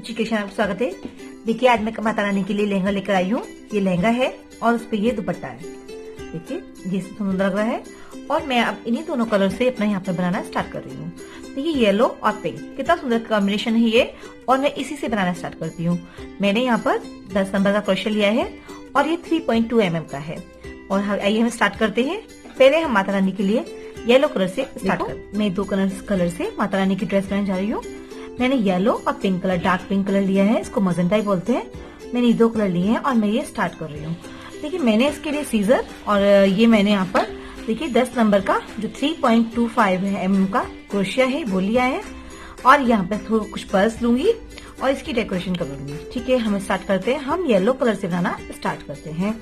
रुचि के आपका स्वागत है। देखिए आज मैं माता रानी के लिए लहंगा लेकर आई हूँ। ये लहंगा है और उस पे ये दुपट्टा है। देखिए ये सुंदर लग रहा है और मैं अब इन्हीं दोनों कलर से अपना यहाँ पर बनाना स्टार्ट कर रही हूँ। देखिए येलो और पिंक कितना सुंदर कॉम्बिनेशन है ये, और मैं इसी से बनाना स्टार्ट करती हूँ। मैंने यहाँ पर 10 नंबर का क्रोशा लिया है और ये 3.2 mm का है। और आइए हम स्टार्ट करते हैं। पहले हम माता रानी के लिए येलो कलर से स्टार्ट कर। मैं 2 कलर से माता रानी की ड्रेस बनाने जा रही हूँ। मैंने येलो और pink colour, dark pink colour लिया है, इसको मजेंटा ही बोलते हैं। मैंने ये 2 कलर लिए हैं और मैं ये स्टार्ट कर रही हूँ। देखिए मैंने इसके लिए सीजर और ये मैंने यहाँ पर देखिए 10 नंबर का जो 3.25 mm का क्रोशिया है वो लिया है और यहाँ पे थोड़ा कुछ पर्स लूंगी और इसकी डेकोरेशन कर लूंगी। ठीक है, हम स्टार्ट करते हैं। हम येलो कलर से बनाना स्टार्ट करते हैं।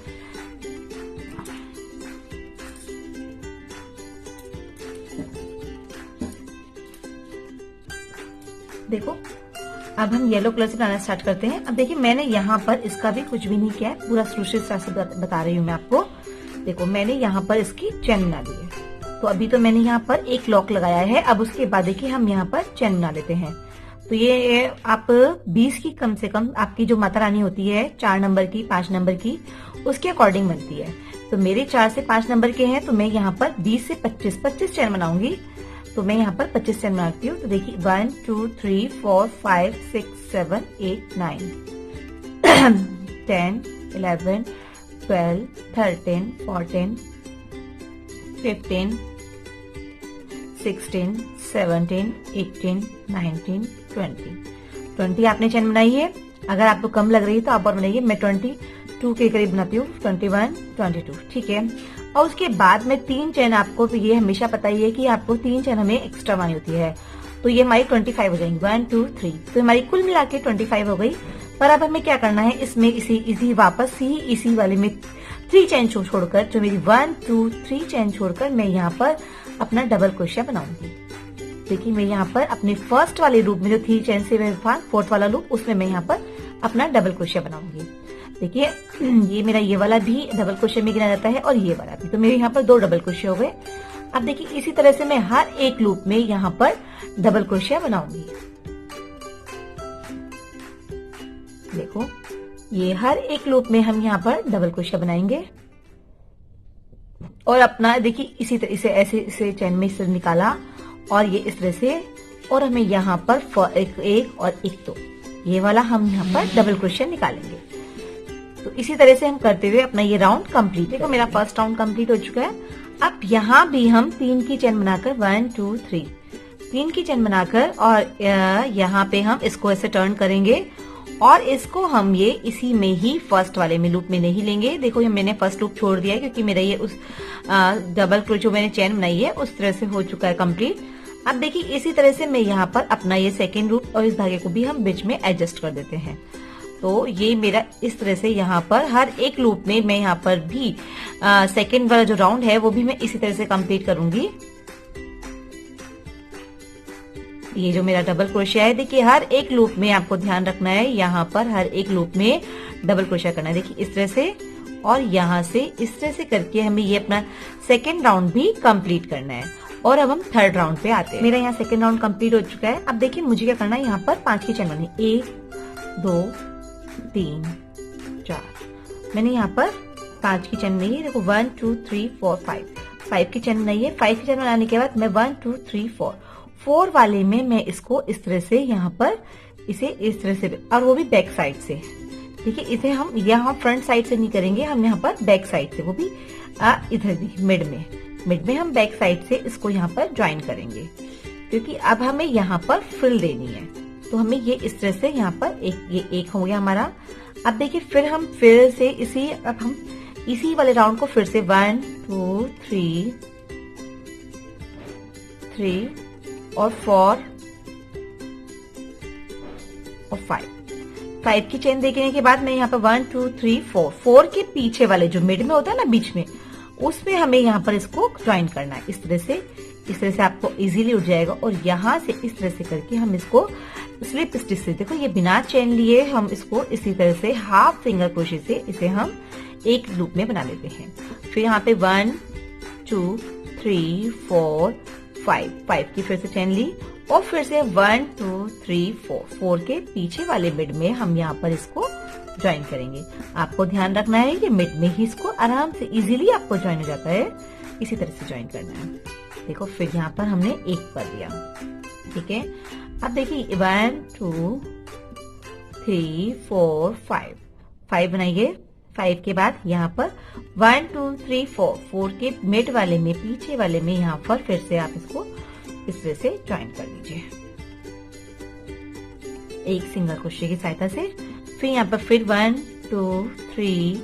देखो अब हम येलो कलर से बनाना स्टार्ट करते हैं। अब देखिए मैंने यहाँ पर इसका भी कुछ भी नहीं किया है, पूरा शुरू से बता रही हूँ मैं आपको। देखो मैंने यहाँ पर इसकी चैन बना ली है। तो अभी तो मैंने यहाँ पर एक लॉक लगाया है। अब उसके बाद देखिए हम यहाँ पर चैन बना लेते हैं। तो ये आप 20 की कम से कम आपकी जो माता रानी होती है 4 नंबर की 5 नंबर की उसके अकॉर्डिंग बनती है। तो मेरे 4 से 5 नंबर के हैं तो मैं यहाँ पर 20 से 25 चैन बनाऊंगी। तो मैं यहाँ पर 25 चैन बनाती हूँ। तो देखिए 1 2 3 4 5 6 7 8 9 10 11 12 13 14 15 16 17 18 19 20 आपने चैन बनाई है। अगर आपको कम लग रही है तो आप और बनाइए। मैं 22 के करीब बनाती हूँ, 21 22। ठीक है, और उसके बाद में 3 चैन, आपको तो ये हमेशा पता ही है कि आपको 3 चैन हमें एक्स्ट्रा बनानी होती है। तो ये हमारी 25 हो जाएंगी, 1 2 3। तो हमारी कुल मिला के 25 हो गई। पर अब हमें क्या करना है, इसमें इसी वापस ही इसी वाले में 3 चैन छोड़कर, जो मेरी 1 2 3 चैन छोड़कर मैं यहाँ पर अपना डबल क्रोशिया बनाऊंगी। देखिए मैं यहाँ पर अपने फर्स्ट वाले लूप में जो 3 चैन से मैं था, 4th वाला लूप, उसमें मैं यहाँ पर अपना डबल क्रोशिया बनाऊंगी। देखिए ये मेरा ये वाला भी डबल क्रोशिया में गिना जाता है और ये वाला भी। तो मेरे यहाँ पर 2 डबल क्रोशिया हो गए। अब देखिए इसी तरह से मैं हर एक लूप में यहाँ पर डबल क्रोशिया बनाऊंगी। देखो ये हर एक लूप में हम यहाँ पर डबल क्रोशिया बनाएंगे और अपना देखिए इसी तरह से ऐसे चैन में इसे निकाला और ये इस तरह से, और हमें यहाँ पर एक और एक 2 ये वाला हम यहाँ पर डबल क्रोशिया निकालेंगे। तो इसी तरह से हम करते हुए अपना ये राउंड कंप्लीट। देखो मेरा फर्स्ट राउंड कंप्लीट हो चुका है। अब यहाँ भी हम 3 की चैन बनाकर 1 2 3 3 की चैन बनाकर और यहाँ पे हम इसको ऐसे टर्न करेंगे और इसको हम ये इसी में ही फर्स्ट वाले में लूप में नहीं लेंगे। देखो ये मैंने फर्स्ट लूप छोड़ दिया है क्योंकि मेरा ये उस डबल क्रोशिया जो मैंने चैन बनाई है उस तरह से हो चुका है कंप्लीट। अब देखिए इसी तरह से मैं यहाँ पर अपना ये सेकेंड लूप और इस धागे को भी हम बीच में एडजस्ट कर देते हैं। तो ये मेरा इस तरह से यहाँ पर हर एक लूप में मैं यहाँ पर भी सेकेंड वाला जो राउंड है वो भी मैं इसी तरह से कंप्लीट करूंगी। ये जो मेरा डबल क्रोशिया है, देखिए हर एक लूप में आपको ध्यान रखना है, यहाँ पर हर एक लूप में डबल क्रोशिया करना है। देखिए इस तरह से और यहाँ से इस तरह से करके हमें ये अपना सेकेंड राउंड भी कंप्लीट करना है। और अब हम थर्ड राउंड पे आते हैं। मेरा यहाँ सेकेंड राउंड कंप्लीट हो चुका है। अब देखिए मुझे क्या करना है, यहाँ पर 5 की चैन बनानी, 1 2 3 4। मैंने यहाँ पर 5 की चैन बनाई है। देखो 1 2 3 4 5 की चैन बनाई है। 5 की चैन बनाने के बाद मैं 1 2 3 4 वाले में मैं इसको इस तरह से यहाँ पर इसे इस तरह से, और वो भी बैक साइड से। देखिए इसे हम यहाँ फ्रंट साइड से नहीं करेंगे, हम यहाँ पर बैक साइड से, वो भी इधर भी मिड में हम बैक साइड से इसको यहाँ पर ज्वाइन करेंगे क्योंकि अब हमें यहाँ पर फ्रिल देनी है। तो हमें ये इस तरह से यहाँ पर एक हो गया हमारा। अब देखिए फिर से इसी वाले राउंड को फिर से 1 2 3 और 4 और 5 की चेन देखने के बाद मैं यहाँ पर 1 2 3 4 के पीछे वाले जो मिड में होता है ना, बीच में, उसमें हमें यहाँ पर इसको ज्वाइन करना है। इस तरह से आपको इजीली उठ जाएगा। और यहाँ से इस तरह से करके हम इसको स्लिप स्टिच से, देखो ये बिना चेन लिए हम इसको इसी तरह से हाफ फिंगर क्रोशे से इसे हम एक लूप में बना लेते हैं। फिर यहाँ पे 1 2 3 4 5 की फिर से चेन ली और फिर से 1 2 3 4 के पीछे वाले मिड में हम यहाँ पर इसको ज्वाइन करेंगे। आपको ध्यान रखना है कि मिड में ही इसको आराम से इजीली आपको ज्वाइन हो जाता है, इसी तरह से ज्वाइन करना है। देखो फिर यहाँ पर हमने एक कर दिया, ठीक है। अब देखिए 1 2 3 4 5 बनाइए। 5 के बाद यहाँ पर 1 2 3 4 के मिड वाले में पीछे वाले में यहाँ पर फिर से आप इसको इस तरह से ज्वाइन कर लीजिए एक सिंगल क्रोशे की सहायता से। फिर यहाँ पर फिर 1 2 3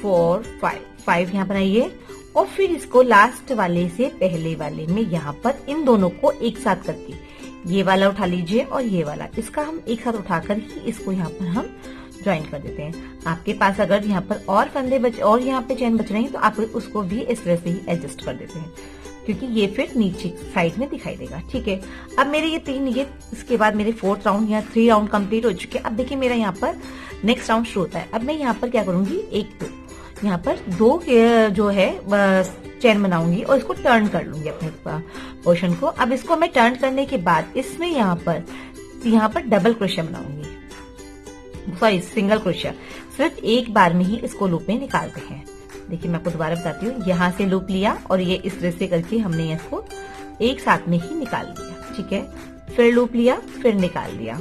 4 5 यहाँ बनाइए और फिर इसको लास्ट वाले से पहले वाले में यहाँ पर इन दोनों को एक साथ करके ये वाला उठा लीजिए और ये वाला, इसका हम एक साथ उठाकर ही इसको यहाँ पर हम ज्वाइन कर देते हैं। आपके पास अगर यहाँ पर और फंदे और यहाँ पे चैन बच रहे हैं तो आप उसको भी इस तरह से ही एडजस्ट कर देते हैं, क्योंकि ये फिर नीचे साइड में दिखाई देगा, ठीक है। अब मेरे ये इसके बाद मेरे 4th राउंड या 3 राउंड कंप्लीट हो चुके हैं। अब देखिए मेरा यहाँ पर नेक्स्ट राउंड शुरू होता है। अब मैं यहाँ पर क्या करूंगी, 1 2 यहाँ पर 2 जो है चैन बनाऊंगी और इसको टर्न कर लूंगी अपने पोर्शन को। अब इसको मैं टर्न करने के बाद इसमें यहाँ पर डबल क्रोशिया बनाऊंगी, सॉरी सिंगल क्रोशिया। सिर्फ एक बार में ही इसको लूप में निकालते हैं। देखिए मैं आपको दोबारा बताती हूँ, यहाँ से लूप लिया और ये इस तरह से करके हमने इसको एक साथ में ही निकाल लिया, ठीक है। फिर लूप लिया, फिर निकाल लिया,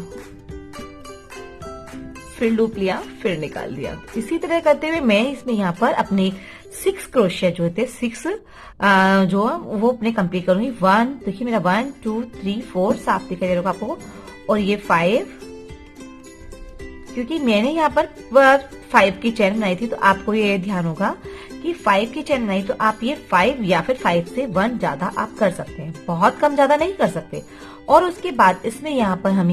फिर लूप लिया, फिर निकाल दिया। इसी तरह करते हुए मैं इसमें यहाँ पर अपने 6 क्रोशिया जो थे 6 जो वो अपने कंप्लीट करूंगी। 1 देखिए मेरा 1 2 3 4 साफ दिखाई दे रहा होगा आपको, और ये 5, क्योंकि मैंने यहाँ पर 5 की चैन बनाई थी तो आपको ये ध्यान होगा कि 5 की चैन बनाई तो आप ये 5 या फिर 5 से 1 ज्यादा आप कर सकते हैं, बहुत कम ज्यादा नहीं कर सकते। और उसके बाद इसमें यहाँ पर हम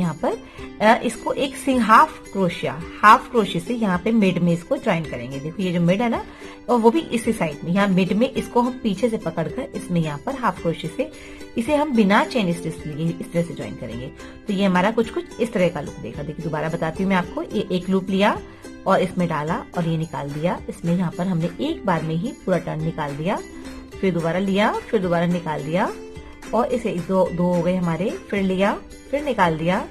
इसको एक हाफ क्रोशिया से यहाँ पे मिड में इसको ज्वाइन करेंगे। देखो ये जो मिड है ना, और वो भी इसी साइड में, यहाँ मिड में इसको हम पीछे से पकड़कर इसमें यहाँ पर हाफ क्रोशिया से इसे हम बिना चेन स्टिच लिए इस तरह से ज्वाइन करेंगे। तो ये हमारा कुछ इस तरह का लुक देगा। देखिए दोबारा बताती हूँ मैं आपको, ये एक लूप लिया और इसमें डाला और ये निकाल दिया। इसमें यहाँ पर हमने एक बार में ही पूरा टर्न निकाल दिया, फिर दोबारा लिया, फिर दोबारा निकाल दिया और इसे दो हो गए हमारे, फिर लिया, फिर निकाल दिया,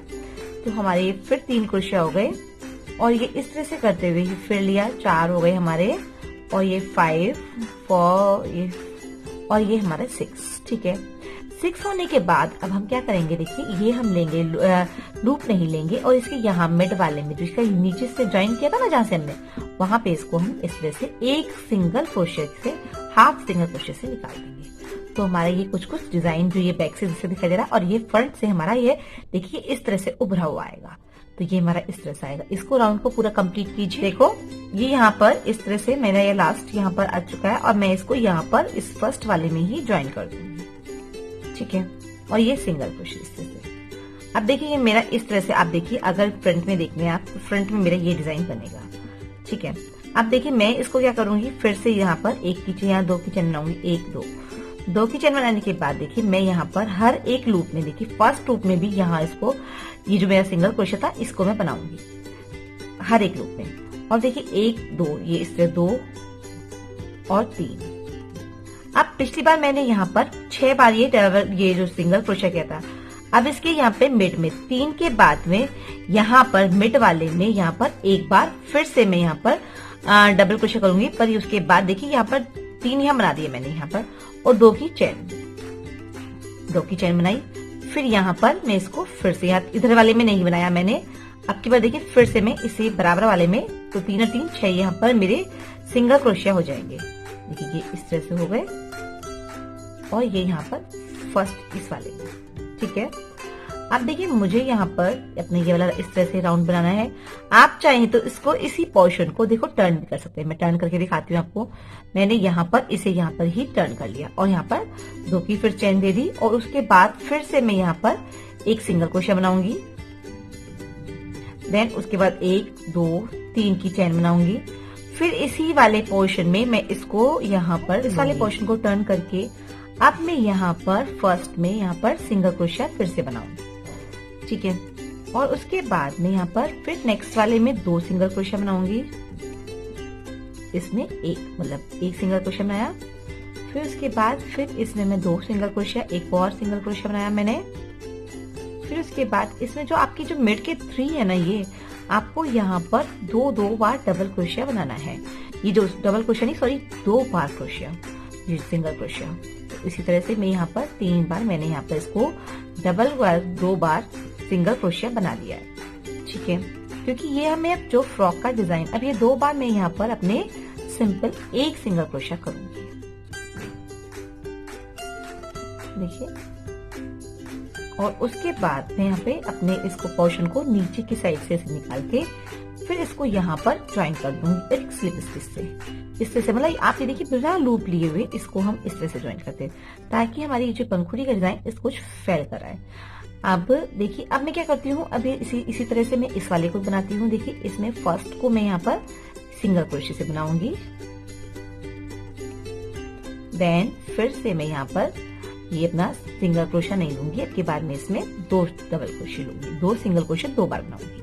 तो हमारे फिर 3 क्रोशिया हो गए। और ये इस तरह से करते हुए फिर लिया, 4 हो गए हमारे, और ये 5 4 और ये हमारे 6, ठीक है। 6 होने के बाद अब हम क्या करेंगे, देखिए ये हम लेंगे लूप नहीं लेंगे और इसके यहाँ मिड वाले में जो इसका नीचे से ज्वाइन किया था ना जहाँ से हमने, वहां पे इसको हम इस तरह से एक सिंगल क्रोशिया से हाफ सिंगल क्रोशिया से निकाल देंगे। तो हमारा ये कुछ डिजाइन जो ये बैक से जिससे दिखाई दे रहा है और ये फ्रंट से हमारा ये देखिए इस तरह से उभरा हुआ आएगा। तो ये हमारा इस तरह से आएगा। इसको राउंड को पूरा कंप्लीट कीजिए। देखो ये यहाँ पर इस तरह से मेरा ये लास्ट यहाँ पर आ चुका है और मैं इसको यहाँ पर इस फर्स्ट वाले में ही ज्वाइन कर दूंगी, ठीक है। और ये सिंगल क्रोशिया इस तरह से। अब देखिए ये मेरा इस तरह से, आप देखिए अगर फ्रंट में देख रहे हैं आप, तो फ्रंट में मेरा ये डिजाइन बनेगा, ठीक है। अब देखिए मैं इसको क्या करूंगी, फिर से यहाँ पर एक की चेन, यहाँ 2 की चेन बनाऊंगी, 1 2 की चेन बनाने के बाद देखिए मैं यहाँ पर हर एक लूप में, देखिए फर्स्ट लूप में भी यहाँ इसको, ये जो मेरा सिंगल क्रोशिया था इसको मैं बनाऊंगी हर एक लूप में। और देखिए 1 2 ये इस तरह 2 और 3। अब पिछली बार मैंने यहाँ पर 6 बार ये जो सिंगल क्रोशिया किया था, अब इसके यहाँ पे मिड में 3 के बाद में यहाँ पर मिड वाले में यहाँ पर एक बार फिर से मैं यहाँ पर डबल क्रोशिया करूंगी। पर उसके बाद देखिए यहाँ पर 3 यहाँ बना दिए मैंने यहाँ पर, और 2 की चेन बनाई। फिर यहाँ पर मैं इसको फिर से यहाँ इधर वाले में नहीं बनाया मैंने, अब की बार देखिए फिर से मैं इसे बराबर वाले में, तो 3 और 3 6 यहाँ पर मेरे सिंगल क्रोशिया हो जाएंगे। देखिए ये इस तरह से हो गए और ये यहाँ पर फर्स्ट इस वाले में, ठीक है। अब देखिए मुझे यहाँ पर अपने ये वाला इस तरह से राउंड बनाना है। आप चाहें तो इसको इसी पोर्शन को देखो टर्न भी कर सकते हैं। मैं टर्न करके दिखाती हूँ आपको। मैंने यहाँ पर इसे यहाँ पर ही टर्न कर लिया और यहाँ पर 2 की फिर चेन दे दी और उसके बाद फिर से मैं यहाँ पर एक सिंगल क्रोशिया बनाऊंगी। देन उसके बाद 1 2 3 की चेन बनाऊंगी। फिर इसी वाले पोर्शन में मैं इसको यहाँ पर इस वाले पोर्शन को टर्न करके अब मैं यहाँ पर फर्स्ट में यहाँ पर सिंगल क्रोशिया फिर से बनाऊंगी, ठीक है। और उसके बाद में यहाँ पर फिर नेक्स्ट वाले में 2 सिंगल क्रोशिया बनाऊंगी। इसमें एक सिंगल क्रोशिया बनाया, फिर उसके बाद फिर इसमें मैं 2 सिंगल क्रोशिया, एक और सिंगल क्रोशिया बनाया मैंने। फिर उसके बाद इसमें जो आपकी जो मिड के 3 है ना, ये आपको यहाँ पर 2 बार डबल क्रोशिया बनाना है। ये जो डबल क्रोशिया नहीं, सॉरी 2 बार क्रोशिया, ये सिंगल क्रोशिया। तो इसी तरह से मैं यहाँ पर 3 बार मैंने यहाँ पर इसको 2 बार सिंगल क्रोशिया बना लिया है। ठीक है, क्योंकि ये हमें अब जो फ्रॉक का डिजाइन, अब ये 2 बार मैं यहाँ पर अपने सिंपल एक सिंगल क्रोशिया करूंगी। देखिए, और उसके बाद मैं यहाँ पे अपने इसको पोर्शन को नीचे की साइड से निकाल के फिर इसको यहाँ पर ज्वाइन कर दूंगी एक स्लिप स्टिच से। इस तरह से, मतलब आप ये देखिए बिना लूप लिए हुए इसको हम इस तरह से ज्वाइन करते हैं ताकि हमारी जो पंखुड़ी का डिजाइन इसको कुछ फैल कर आए। अब देखिए, अब मैं क्या करती हूँ, अभी इसी तरह से मैं इस वाले को बनाती हूँ। देखिए, इसमें फर्स्ट को मैं यहाँ पर सिंगल क्रोशे से बनाऊंगी, देन फिर से मैं यहाँ पर ये अपना सिंगल क्रोशा नहीं लूंगी, अब के बाद में इसमें 2 डबल क्रोशे लूंगी, 2 सिंगल क्रोशे 2 बार बनाऊंगी,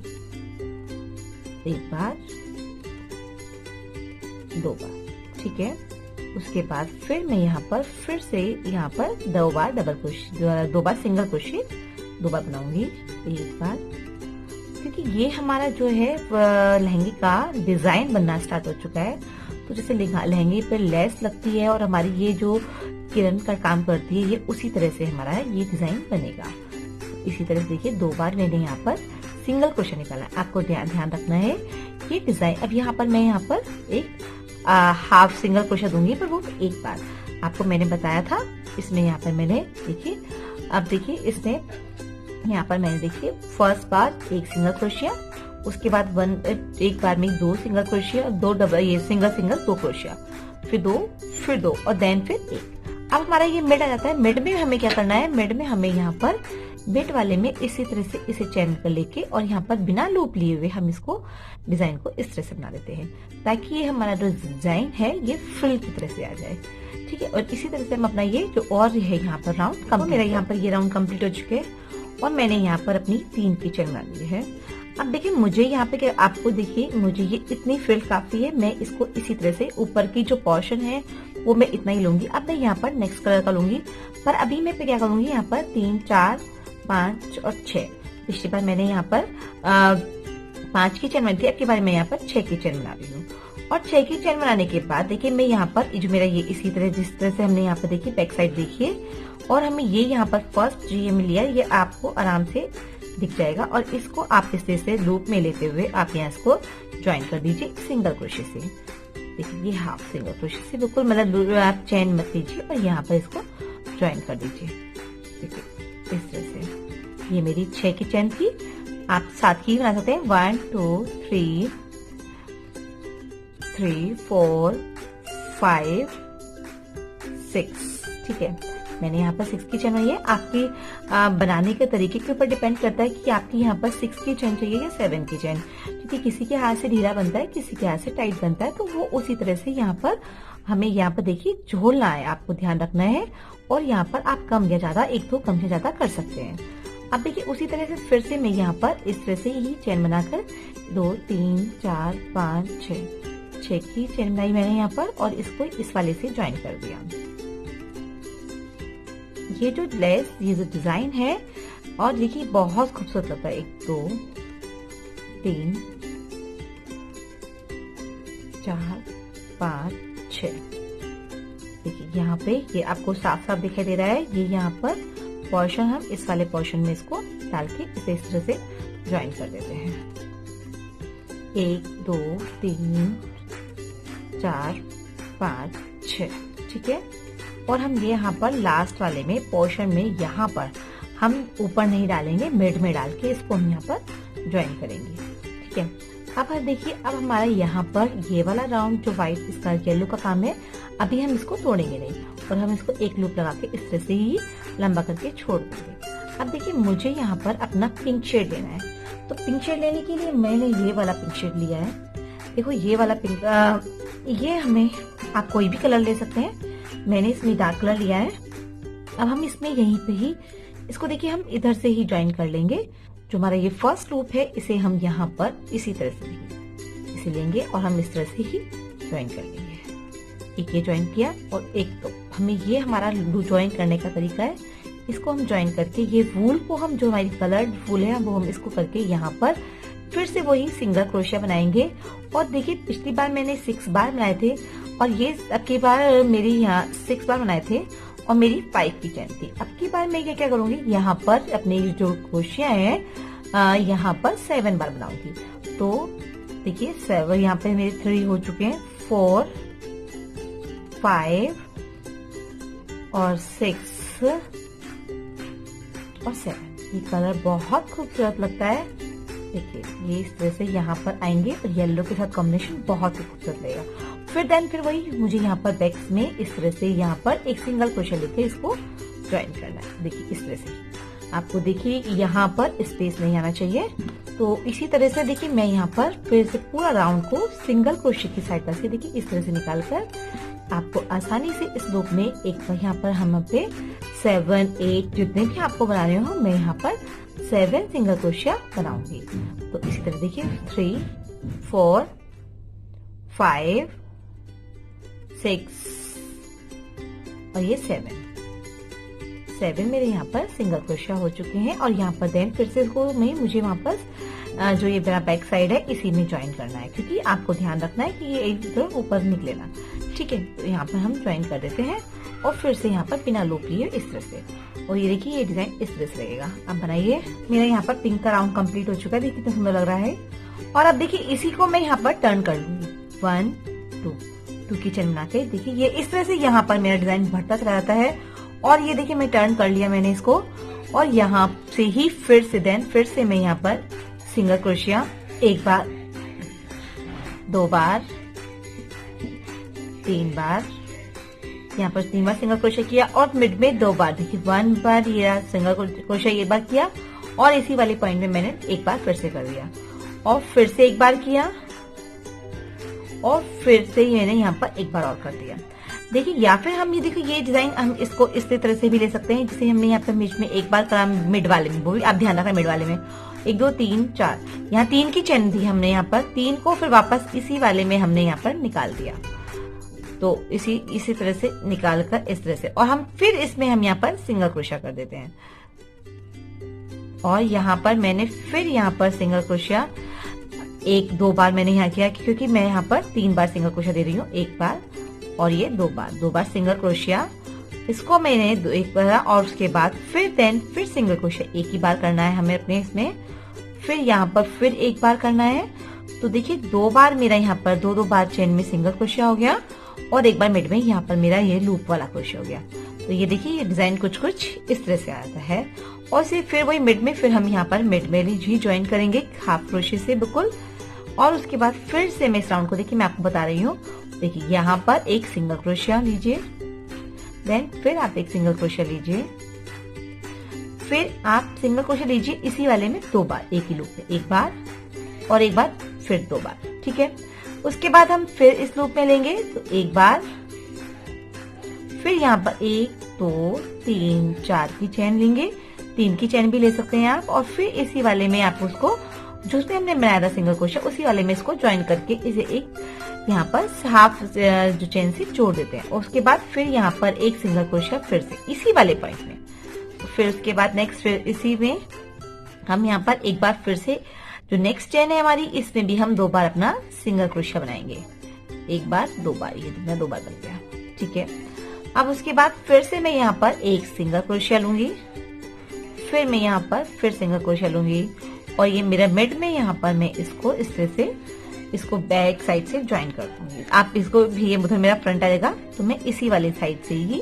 1 बार 2 बार। ठीक है, उसके बाद फिर मैं यहाँ पर फिर से यहाँ पर 2 बार डबल क्रोशे, 2 बार सिंगल क्रोशे 2 बार बनाऊंगी, 1 बार। क्योंकि ये हमारा जो है लहंगे का डिजाइन बनना स्टार्ट हो चुका है, तो जैसे लहंगे पर लेस लगती है और हमारी ये जो किरण का काम करती है, ये उसी तरह से हमारा ये डिजाइन बनेगा। इसी तरह से देखिए 2 बार मैंने यहाँ पर सिंगल क्रोशा निकाला है। आपको ध्यान रखना है ये डिजाइन, अब यहाँ पर मैं यहाँ पर एक हाफ सिंगल क्रोशा दूंगी, पर वो 1 बार आपको मैंने बताया था। इसमें यहाँ पर मैंने देखिए, अब देखिए इसमें यहाँ पर मैंने देखिए फर्स्ट बार 1 सिंगल क्रोशिया, उसके बाद 1 बार में 2 सिंगल क्रोशिया, 2 डबल, ये सिंगल 2 क्रोशिया, फिर 2 और देन फिर 1। अब हमारा ये मिड आ जाता है। मिड में हमें क्या करना है, मिड में हमें यहाँ पर मिड वाले में इसी तरह से इसे चैन कर लेके और यहाँ पर बिना लूप लिए हुए हम इसको डिजाइन को इस तरह से बना देते हैं ताकि ये हमारा जो डिजाइन है ये फ्रिल की तरह से आ जाए। ठीक है, और इसी तरह से हम अपना ये जो और है यहाँ पर राउंड कंप्लीट, मेरा यहाँ पर ये राउंड कंप्लीट हो चुके हैं और मैंने यहाँ पर अपनी 3 की चैन बना ली है। अब देखिए मुझे यहाँ पे क्या, आपको देखिए मुझे ये इतनी फ्रिल काफी है, मैं इसको इसी तरह से ऊपर की जो पोर्शन है वो मैं इतना ही लूंगी। अब मैं यहाँ पर नेक्स्ट कलर का लूंगी, पर अभी मैं क्या करूंगी, यहाँ पर 3, 4, 5 और 6। पिछली बार मैंने यहाँ पर 5 की चैन बनाई थी, अब की बार मैं यहाँ पर 6 की चैन बना रही हूँ। और 6 की चैन बनाने के बाद देखिए मैं यहाँ पर जो मेरा ये इसी तरह जिस तरह से हमने यहाँ पर देखिए बैक साइड देखिए, और हमें ये यहाँ पर फर्स्ट जो ये लिया ये आपको आराम से दिख जाएगा और इसको आप इस तरह से लूप में लेते हुए आप यहाँ इसको ज्वाइन कर दीजिए सिंगल क्रोशे से। देखिए ये हाफ सिंगल क्रोशे से बिल्कुल, मतलब आप चैन मत लीजिए और यहाँ पर इसको ज्वाइन कर दीजिए। देखिए इस तरह से ये मेरी 6 की चैन थी, आप 7 की बना सकते हैं। 1 2 3 4 5 6। ठीक है, मैंने यहाँ पर 6 की चैन बनाई है। आपकी बनाने के तरीके के ऊपर डिपेंड करता है कि आपकी यहाँ पर 6 की चैन चाहिए या 7 की चैन, क्योंकि किसी के हाथ से ढीला बनता है, किसी के हाथ से टाइट बनता है, तो वो उसी तरह से यहाँ पर हमें यहाँ पर देखिए झोलना है, आपको ध्यान रखना है। और यहाँ पर आप कम या ज्यादा 1-2 कम या ज्यादा कर सकते हैं। अब देखिए उसी तरह से फिर से मैं यहाँ पर इस तरह से ही चैन बनाकर 2 3 4 5 6 की चैन बनाई मैंने यहाँ पर और इसको इस वाले से ज्वाइन कर दिया। ये जो लेस, ये जो डिजाइन है और देखिए बहुत खूबसूरत लगता है। 1 2 3 4 5 6। देखिए यहाँ पे ये आपको साफ साफ दिखाई दे रहा है। ये यहाँ पर पोर्शन हम इस वाले पोर्शन में इसको डाल के इसे इस तरह से ज्वाइन कर देते हैं। 1 2 3 4 5 6। ठीक है, और हम ये यहाँ पर लास्ट वाले में पोर्शन में यहाँ पर हम ऊपर नहीं डालेंगे, मिड में डाल के इसको हम यहाँ पर ज्वाइन करेंगे। ठीक है, अब देखिए अब हमारा यहाँ पर ये वाला राउंड जो व्हाइट इसका येलो का काम है, अभी हम इसको तोड़ेंगे नहीं और हम इसको एक लूप लगा के इस तरह से ही लंबा करके छोड़ देंगे। अब देखिए मुझे यहाँ पर अपना पिंक शेड लेना है, तो पिंक शेड लेने के लिए मैंने ये वाला पिंक शेड लिया है। देखो ये वाला पिंक, ये हमें आप कोई भी कलर ले सकते हैं, मैंने इसमें डार्क कलर लिया है। अब हम इसमें यहीं पे ही इसको देखिए हम इधर से ही ज्वाइन कर लेंगे। जो हमारा ये फर्स्ट लूप है इसे हम यहाँ पर इसी तरह से इसे लेंगे और हम इस तरह से ही ज्वाइन कर लेंगे। एक ये ज्वाइन किया और एक तो हमें ये हमारा ज्वाइन करने का तरीका है। इसको हम ज्वाइन करके ये वूल को हम जो हमारी कलर्ड वूल है वो हम इसको करके यहाँ पर फिर से वही सिंगल क्रोशिया बनाएंगे। और देखिए पिछली बार मैंने 6 बार बनाए थे और ये अब की बार मेरी यहाँ 6 बार बनाए थे और मेरी 5 की चेन थी। अब की बार मैं क्या करूंगी, यहाँ पर अपने जो क्रोशिया है यहाँ पर 7 बार बनाऊंगी। तो देखिए 7 यहाँ पे मेरे 3 हो चुके हैं, 4 5 और 6 और 7। ये कलर बहुत खूबसूरत लगता है। देखिए ये इस तरह से यहाँ पर आएंगे और येलो के साथ कॉम्बिनेशन बहुत ही खूबसूरत लगेगा। फिर वही मुझे यहाँ पर बैक्स में इस तरह से यहाँ पर एक सिंगल क्रोशिया लेके इसको ज्वाइन करना है। देखिए इस तरह से आपको देखिए यहाँ पर स्पेस नहीं आना चाहिए। तो इसी तरह से देखिए मैं यहाँ पर फिर से पूरा राउंड को सिंगल क्रोशिया की सहायता से देखिए इस तरह से निकाल कर आपको आसानी से इस लूप में एक यहाँ पर हम पे 7 8 जितने भी आपको बना रहे हो मैं यहाँ पर 7 सिंगल क्रोशिया बनाऊंगी। तो इसी तरह देखिए 3 4 5 6 और ये 7 मेरे यहाँ पर सिंगल क्रोशिया हो चुके हैं। और यहाँ पर देन फिर से इसको मुझे वापस जो ये मेरा बैक साइड है इसी में ज्वाइन करना है, क्योंकि आपको ध्यान रखना है कि ये एक तरफ ऊपर निकले ना। ठीक है, तो यहाँ पर हम ज्वाइन कर देते हैं और फिर से यहाँ पर बिना लूप लिए इस तरह से। और ये देखिए ये डिजाइन इस तरह से लगेगा। अब बनाइए, मेरा यहाँ पर पिंक का राउंड कंप्लीट हो चुका है। देखिए कितना सुंदर लग रहा है। और अब देखिए इसी को मैं यहाँ पर टर्न कर लूंगी 1 2 की चेन बना के। देखिए ये इस तरह से यहाँ पर मेरा डिजाइन बढ़ता चला जाता है। और ये देखिए मैं टर्न कर लिया मैंने इसको और यहाँ से ही फिर से मैं यहाँ पर सिंगल क्रोशिया 1 बार 2 बार 3 बार, यहाँ पर 3 बार सिंगल क्रोशिया किया और मिड में 2 बार। देखिए 1 बार ये सिंगल क्रोशिया 1 बार किया और इसी वाले पॉइंट में मैंने 1 बार फिर से कर दिया और फिर से 1 बार किया और फिर से मैंने यहाँ पर 1 बार और कर दिया। देखिए या फिर हम ये देखिए ये डिजाइन हम इसको इस तरह से भी ले सकते हैं, जिसे हमने यहाँ पर बीच में 1 बार करा मिड वाले में, वो भी आप ध्यान रखना मिड वाले में 1 2 3 4, यहाँ 3 की चेन थी हमने यहाँ पर 3 को फिर वापस इसी वाले में हमने यहाँ पर निकाल दिया। तो इसी तरह से निकाल कर इस तरह से और हम फिर इसमें हम यहाँ पर सिंगल क्रोशिया कर देते हैं। और यहाँ पर मैंने फिर यहाँ पर सिंगल क्रोशिया 1 2 बार मैंने यहाँ किया, क्योंकि मैं यहाँ पर 3 बार सिंगल क्रोशिया दे रही हूँ, 1 बार और ये 2 बार सिंगल क्रोशिया। इसको मैंने 1 बार और उसके बाद फिर सिंगल क्रोशिया 1 ही बार करना है हमें अपने इसमें। फिर यहाँ पर फिर 1 बार करना है। तो देखिए 2 बार मेरा यहाँ पर 2 2 बार चेन में सिंगल क्रोशिया हो गया और 1 बार मिड में यहाँ पर मेरा ये लूप वाला क्रोशिया हो गया। तो ये देखिए ये डिजाइन कुछ इस तरह से आता है। और फिर वही मिड में फिर हम यहाँ पर मिड में ही ज्वाइन करेंगे हाफ क्रोशिया से बिल्कुल। और उसके बाद फिर से मैं इस राउंड को देखिए मैं आपको बता रही हूँ। देखिए यहाँ पर एक सिंगल क्रोशिया लीजिए, देन फिर आप एक सिंगल क्रोशिया लीजिए, फिर आप सिंगल क्रोशिया लीजिए इसी वाले में 2 बार एक ही लूप में, 1 बार और 1 बार फिर 2 बार। ठीक है, उसके बाद हम फिर इस लूप में लेंगे तो 1 बार, फिर यहाँ पर 1 2 3 4 की चेन लेंगे, 3 की चेन भी ले सकते हैं आप। और फिर इसी वाले में आप उसको जो हमने बनाया था सिंगल क्रोशिया उसी वाले में इसको ज्वाइन करके इसे एक यहाँ पर हाफ जो चेन से जोड़ देते हैं। और उसके बाद फिर यहाँ पर एक सिंगल क्रोशिया फिर से इसी वाले पॉइंट में। तो फिर उसके बाद नेक्स्ट फिर इसी में हम यहाँ पर 1 बार फिर से जो नेक्स्ट चेन है हमारी इसमें भी हम 2 बार अपना सिंगल क्रोशिया बनाएंगे, 1 बार 2 बार, ये देखना 2 बार बन गया। ठीक है, अब उसके बाद फिर से मैं यहाँ पर एक सिंगल क्रोशिया लूंगी, फिर मैं यहाँ पर फिर सिंगल क्रोशिया लूंगी और ये मेरा मिड में यहाँ पर मैं इसको इस तरह से इसको बैक साइड से ज्वाइन कर दूंगी। आप इसको भी ये उधर मेरा फ्रंट आएगा तो मैं इसी वाले साइड से ही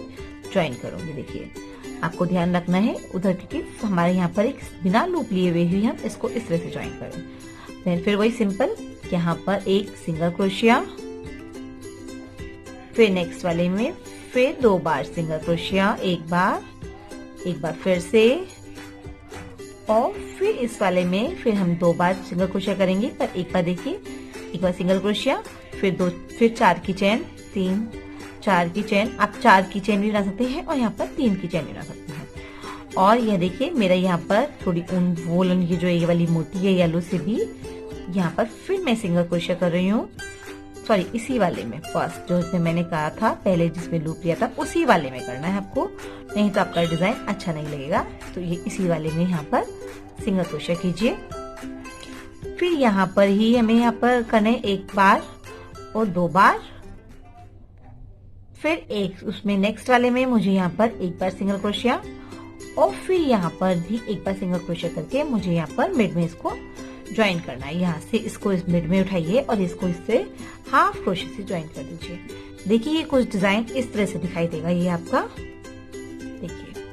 ज्वाइन करूंगी। देखिए आपको ध्यान रखना है उधर, क्योंकि हमारे यहाँ पर एक बिना लूप लिए हुए ही हम इसको इस तरह से ज्वाइन करें। फिर वही सिंपल यहाँ पर एक सिंगल क्रोशिया, फिर नेक्स्ट वाले में फिर 2 बार सिंगल क्रोशिया, 1 बार फिर से, और फिर इस वाले में फिर हम 2 बार सिंगल क्रोशिया करेंगे। पर 1 बार देखिए 1 बार सिंगल क्रोशिया, फिर 4 की चेन, 3 4 की चेन, आप 4 की चेन भी बना सकते हैं और यहाँ पर 3 की चेन भी बना सकते हैं। और यह देखिए मेरा यहाँ पर थोड़ी ऊन वोलन की जो ये वाली मोटी है येलो से भी यहाँ पर फिर मैं सिंगल क्रोशिया कर रही हूँ। सॉरी इसी वाले में फर्स्ट जो इसमें मैंने कहा था पहले जिसमें लूप लिया था उसी वाले में करना है आपको, नहीं तो आपका डिजाइन अच्छा नहीं लगेगा। तो ये इसी वाले में यहाँ पर सिंगल क्रोशिया कीजिए। फिर यहाँ पर ही हमें यहाँ पर करने एक बार और 2 बार, फिर एक उसमें नेक्स्ट वाले में मुझे यहाँ पर एक बार सिंगल क्रोशिया और फिर यहाँ पर भी एक बार सिंगल क्रोशिया करके मुझे यहाँ पर मिड में इसको ज्वाइन करना है। यहाँ से इसको इस मिड में उठाइए और इसको इससे हाफ क्रोशिया से ज्वाइन कर दीजिए। देखिए ये कुछ डिजाइन इस तरह से दिखाई देगा। ये आपका देखिए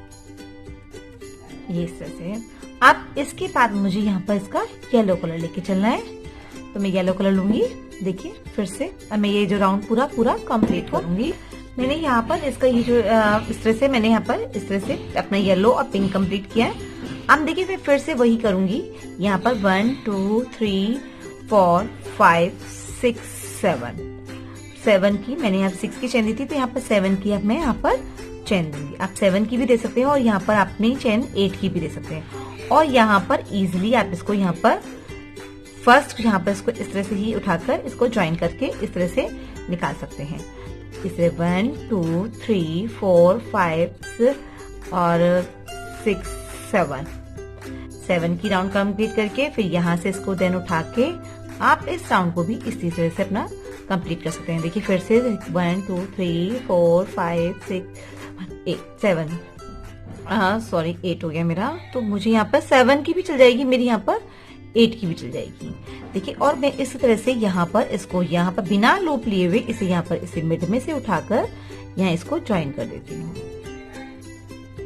ये इस तरह से। अब इसके बाद मुझे यहाँ पर इसका येलो कलर लेके चलना है, तो मैं येलो कलर लूंगी। देखिए फिर से अब मैं ये जो राउंड पूरा कंप्लीट करूंगी। मैंने यहाँ पर इसका ये जो इस तरह से मैंने यहाँ पर इस तरह से अपना येलो और पिंक कंप्लीट किया है। अब देखिए मैं फिर से वही करूंगी। यहाँ पर 1 2 3 4 5 6 7 की मैंने यहाँ 6 की चेन दी थी, तो यहाँ पर 7 की अब मैं यहाँ पर चेन दूंगी। आप 7 की भी दे सकते हैं और यहाँ पर अपनी चेन 8 की भी दे सकते हैं। और यहाँ पर इजिली आप इसको यहाँ पर फर्स्ट यहाँ पर इसको इस तरह से ही उठाकर इसको ज्वाइन करके इस तरह से निकाल सकते हैं। इस तरह 1 2 3 4 5 और 6 7 की राउंड कंप्लीट करके फिर यहाँ से इसको देन उठा के आप इस राउंड को भी इसी तरह से अपना कंप्लीट कर सकते हैं। देखिए फिर से 1 2 3 4 5 6 8 7 सॉरी 8 हो गया मेरा, तो मुझे यहाँ पर 7 की भी चल जाएगी, मेरी यहाँ पर 8 की भी चल जाएगी। देखिए और मैं इस तरह से यहाँ पर इसको यहाँ पर बिना लूप लिए हुए इसे यहाँ पर इसे मिड में से उठाकर यहाँ इसको ज्वाइन कर देती हूँ।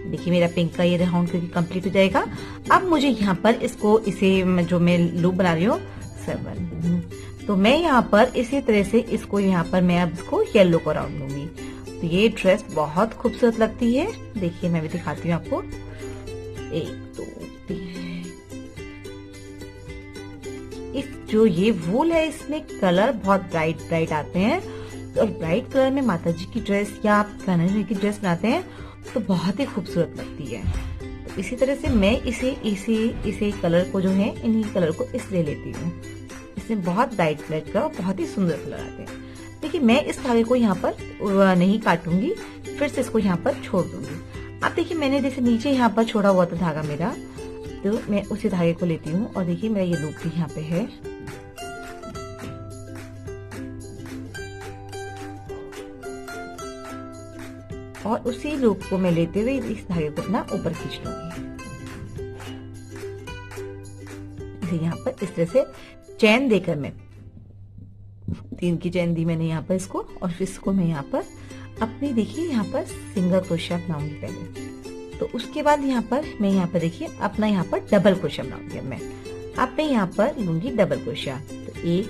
देखिए मेरा पिंक का ये राउंड करके कंप्लीट हो जाएगा। अब मुझे यहाँ पर इसको इसे जो मैं लूप बना रही हूँ 7, तो मैं यहाँ पर इसी तरह से इसको यहाँ पर मैं अब इसको येलो को राउंड लूंगी। तो ये ड्रेस बहुत खूबसूरत लगती है। देखिए मैं भी दिखाती हूँ आपको। 1 2 3 इस जो ये वूल है इसमें कलर बहुत ब्राइट आते हैं, और ब्राइट कलर में माता जी की ड्रेस या आप गणेश जी की ड्रेस बनाते हैं तो बहुत ही खूबसूरत लगती है। तो इसी तरह से मैं इसे कलर को जो है इन्हीं कलर को इसलिए लेती हूँ। इसमें बहुत ब्राइट कलर और बहुत ही सुंदर कलर आते हैं। देखिए मैं इस धागे को यहाँ पर नहीं काटूंगी, फिर से इसको यहाँ पर छोड़ दूंगी। अब देखिए मैंने जैसे नीचे यहाँ पर छोड़ा हुआ था धागा मेरा, तो मैं उसी धागे को लेती हूँ और देखिए मेरा ये लूप भी यहाँ पे है। और उसी लूप को मैं लेते हुए इस धागे को अपना ऊपर खींच लूंगी। इसे यहाँ पर इस तरह से चैन देकर मैं 3 की चैन दी मैंने यहाँ पर इसको, और फिर इसको मैं यहाँ पर अपनी देखिए यहाँ पर सिंगल क्रोशिया बनाऊंगी पहले। तो उसके बाद यहाँ पर मैं यहाँ पर देखिए अपना यहाँ पर डबल क्रोशिया बनाऊंगी। मैं अब मैं यहाँ पर लूंगी डबल क्रोशिया। तो 1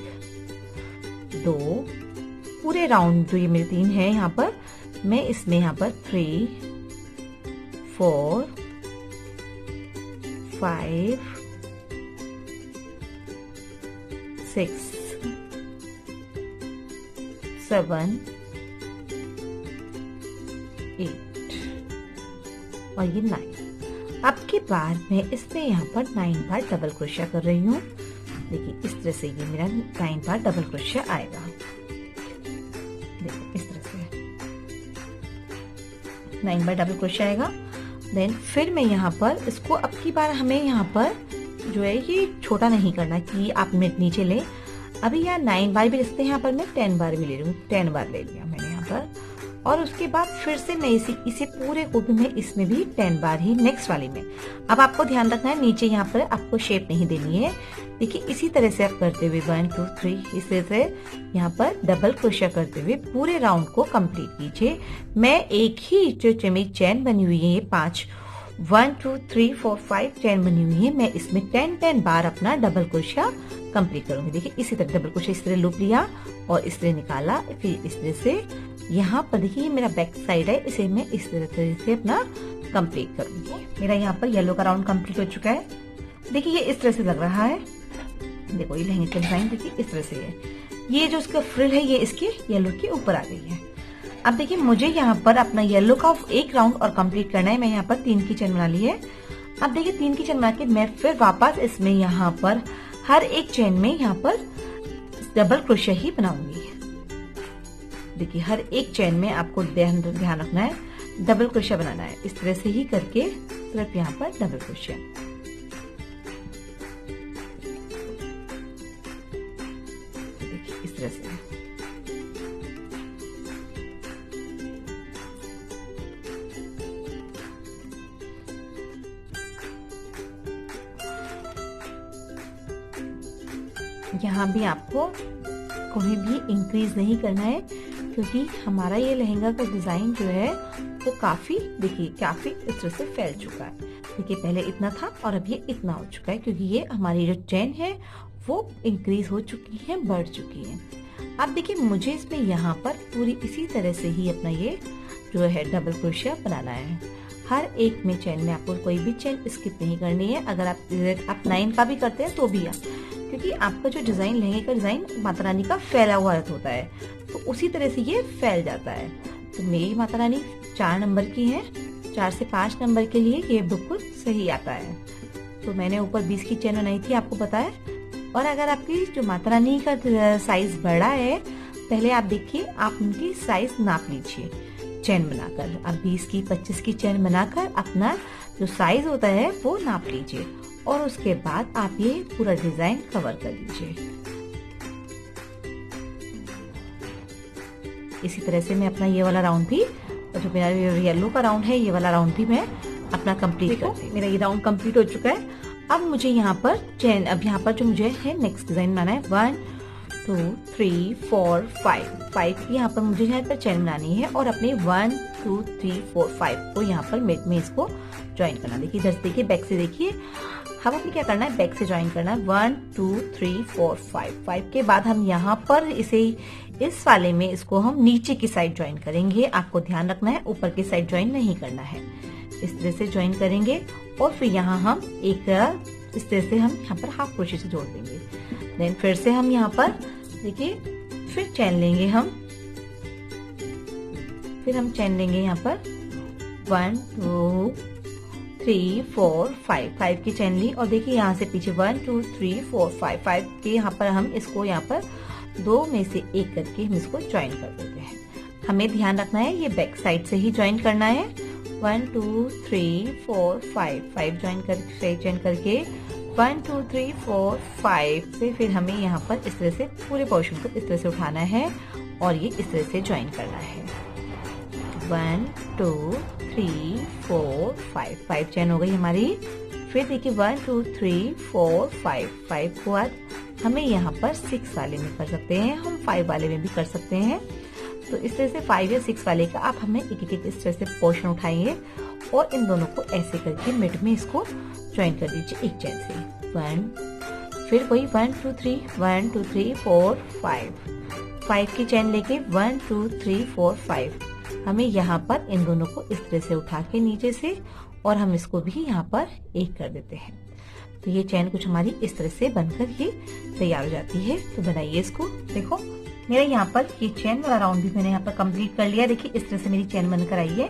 2 पूरे राउंड जो ये मेरे 3 है यहाँ पर मैं इसमें यहाँ पर 3 4 5 6 7 8 और ये 9। अब के बाद मैं इसमें यहाँ पर 9 बार डबल क्रोशिया कर रही हूँ। देखिए इस तरह से ये मेरा 9 बार डबल क्रोशिया आएगा। देखिए इस तरह से 9 बार डबल क्रोशिया आएगा। देन फिर मैं यहाँ पर इसको अब की बार हमें यहाँ पर जो है ये छोटा नहीं करना कि आप नीचे ले। अभी यहाँ 9 बार भी रिश्ते यहाँ पर मैं 10 बार भी ले रही हूँ। 10 बार ले लिया मैंने यहाँ पर, और उसके बाद फिर से मैं इसे पूरे को भी मैं इसमें भी 10 बार ही नेक्स्ट वाली में। अब आपको ध्यान रखना है नीचे यहाँ पर आपको शेप नहीं देनी है। देखिए इसी तरह से आप करते हुए 1 2 3 इस तरह से यहाँ पर डबल क्रोशिया करते हुए पूरे राउंड को कंप्लीट कीजिए। मैं एक ही जो मेरी चैन बनी हुई है ये 5 1 2 3 4 5 चैन बनी हुई है, मैं इसमें 10 बार अपना डबल क्रोशिया कंप्लीट करूंगी। देखिए इसी तरह डबल क्रोशिया इस तरह लूप लिया और इस तरह निकाला, फिर इस तरह से यहाँ पर देखिए ये मेरा बैक साइड है, इसे मैं इस तरह से अपना कंप्लीट करूंगी। मेरा यहाँ पर येलो का राउंड कंप्लीट हो चुका है। देखिए ये इस तरह से लग रहा है। देखो ये लहंगे का डिजाइन देखिए इस तरह से है। ये जो इसका फ्रिल है ये इसके येलो के ऊपर आ गई है। अब देखिए मुझे यहाँ पर अपना येलो का एक राउंड और कंप्लीट करना है। मैं यहाँ पर 3 की चैन बना ली है। अब देखिए 3 की चैन बना के मैं फिर वापस इसमें यहाँ पर हर एक चैन में यहाँ पर डबल क्रोशिया ही बनाऊंगी। देखिए हर एक चेन में आपको ध्यान रखना है, डबल क्रोशिया बनाना है। इस तरह से ही करके सिर्फ यहाँ पर डबल क्रोशिया। देखिए इस तरह से। यहाँ भी आपको कोई भी इंक्रीज नहीं करना है, क्योंकि हमारा ये लहंगा का डिजाइन जो है वो काफी देखिए काफी इस तरह से फैल चुका है। देखिए पहले इतना था और अब ये इतना हो चुका है, क्योंकि ये हमारी जो चेन है वो इंक्रीज हो चुकी है, बढ़ चुकी है। अब देखिए मुझे इसमें यहाँ पर पूरी इसी तरह से ही अपना ये जो है डबल क्रोशिया बनाना है। हर एक में चेन में आपको कोई भी चेन स्किप नहीं करनी है। अगर आप 9 का भी करते हैं तो भी आप, क्योंकि आपका जो डिजाइन लहंगे का डिजाइन माता रानी का फैला हुआ होता है, तो उसी तरह से ये फैल जाता है। तो मेरी माता रानी 4 नंबर की है, 4 से 5 नंबर के लिए ये बिल्कुल सही आता है। तो मैंने ऊपर 20 की चेन बनाई थी, आपको पता है। और अगर आपकी जो माता रानी का साइज बड़ा है, पहले आप देखिए आप उनकी साइज नाप लीजिए चेन बनाकर। आप 20 की 25 की चेन बनाकर अपना जो साइज होता है वो नाप लीजिए, और उसके बाद आप ये पूरा डिजाइन कवर कर लीजिए। इसी तरह से मैं अपना ये वाला राउंड भी, जो मेरा येलो का राउंड है, ये वाला राउंड भी मैं अपना कंप्लीट करती हूँ। मेरा ये राउंड कंप्लीट हो चुका है। अब मुझे यहाँ पर चेन, अब यहाँ पर जो मुझे है नेक्स्ट डिजाइन बनाना है 1 2 3 4 5 की यहाँ पर मुझे यहाँ पर चेन बनानी है, और अपने 1 2 3 4 5 को यहाँ पर मिड में इसको ज्वाइन करना। देखिए इधर से देखिए, बैक से देखिए, हम अपने क्या करना है, बैक से ज्वाइन करना है 1 2 3 4 5 के बाद हम यहाँ पर इसे इस वाले में इसको हम नीचे की साइड ज्वाइन करेंगे। आपको ध्यान रखना है ऊपर की साइड ज्वाइन नहीं करना है। इस तरह से ज्वाइन करेंगे, और फिर यहाँ हम एक इस तरह से हम यहाँ पर हाफ क्रोशे से जोड़ देंगे। देन फिर से हम यहाँ पर देखिए फिर चैन लेंगे हम, फिर हम चैन लेंगे यहाँ पर 1 2 3 4 5 की चैन ली, और देखिए यहाँ से पीछे 1 2 3 4 5 के यहाँ पर हम इसको यहाँ पर 2 में से एक करके हम इसको ज्वाइन कर देते हैं। हमें ध्यान रखना है ये बैक साइड से ही ज्वाइन करना है। 1 2 3 4 5 ज्वाइन करके 1 2 3 4 5 से फिर हमें यहाँ पर इस तरह से पूरे पोर्शन को इस तरह से उठाना है, और ये इस तरह से ज्वाइन करना है। 1 2 3 4 5 चैन हो गई हमारी। फिर देखिए 1 2 3 4 5 को बाद हमें यहाँ पर 6 वाले में कर सकते हैं, हम 5 वाले में भी कर सकते हैं। तो इस तरह से 5 या 6 वाले का आप हमें एक इस तरह से पोर्शन उठाएंगे, और इन दोनों को ऐसे करके मिड में इसको ज्वाइन कर दीजिए एक चैन से। 1 फिर वही 1 2 3 1 2 3 4 5 की चैन लेके 1 2 3 4 5 हमें यहाँ पर इन दोनों को इस तरह से उठा के नीचे से, और हम इसको भी यहाँ पर एक कर देते हैं। तो ये चैन कुछ हमारी इस तरह से बनकर ये तैयार हो जाती है। तो बनाइए इसको। देखो मेरा यहाँ पर ये चैन वाला राउंड भी मैंने यहाँ पर कंप्लीट कर लिया। देखिए इस तरह से मेरी चैन बनकर आई है।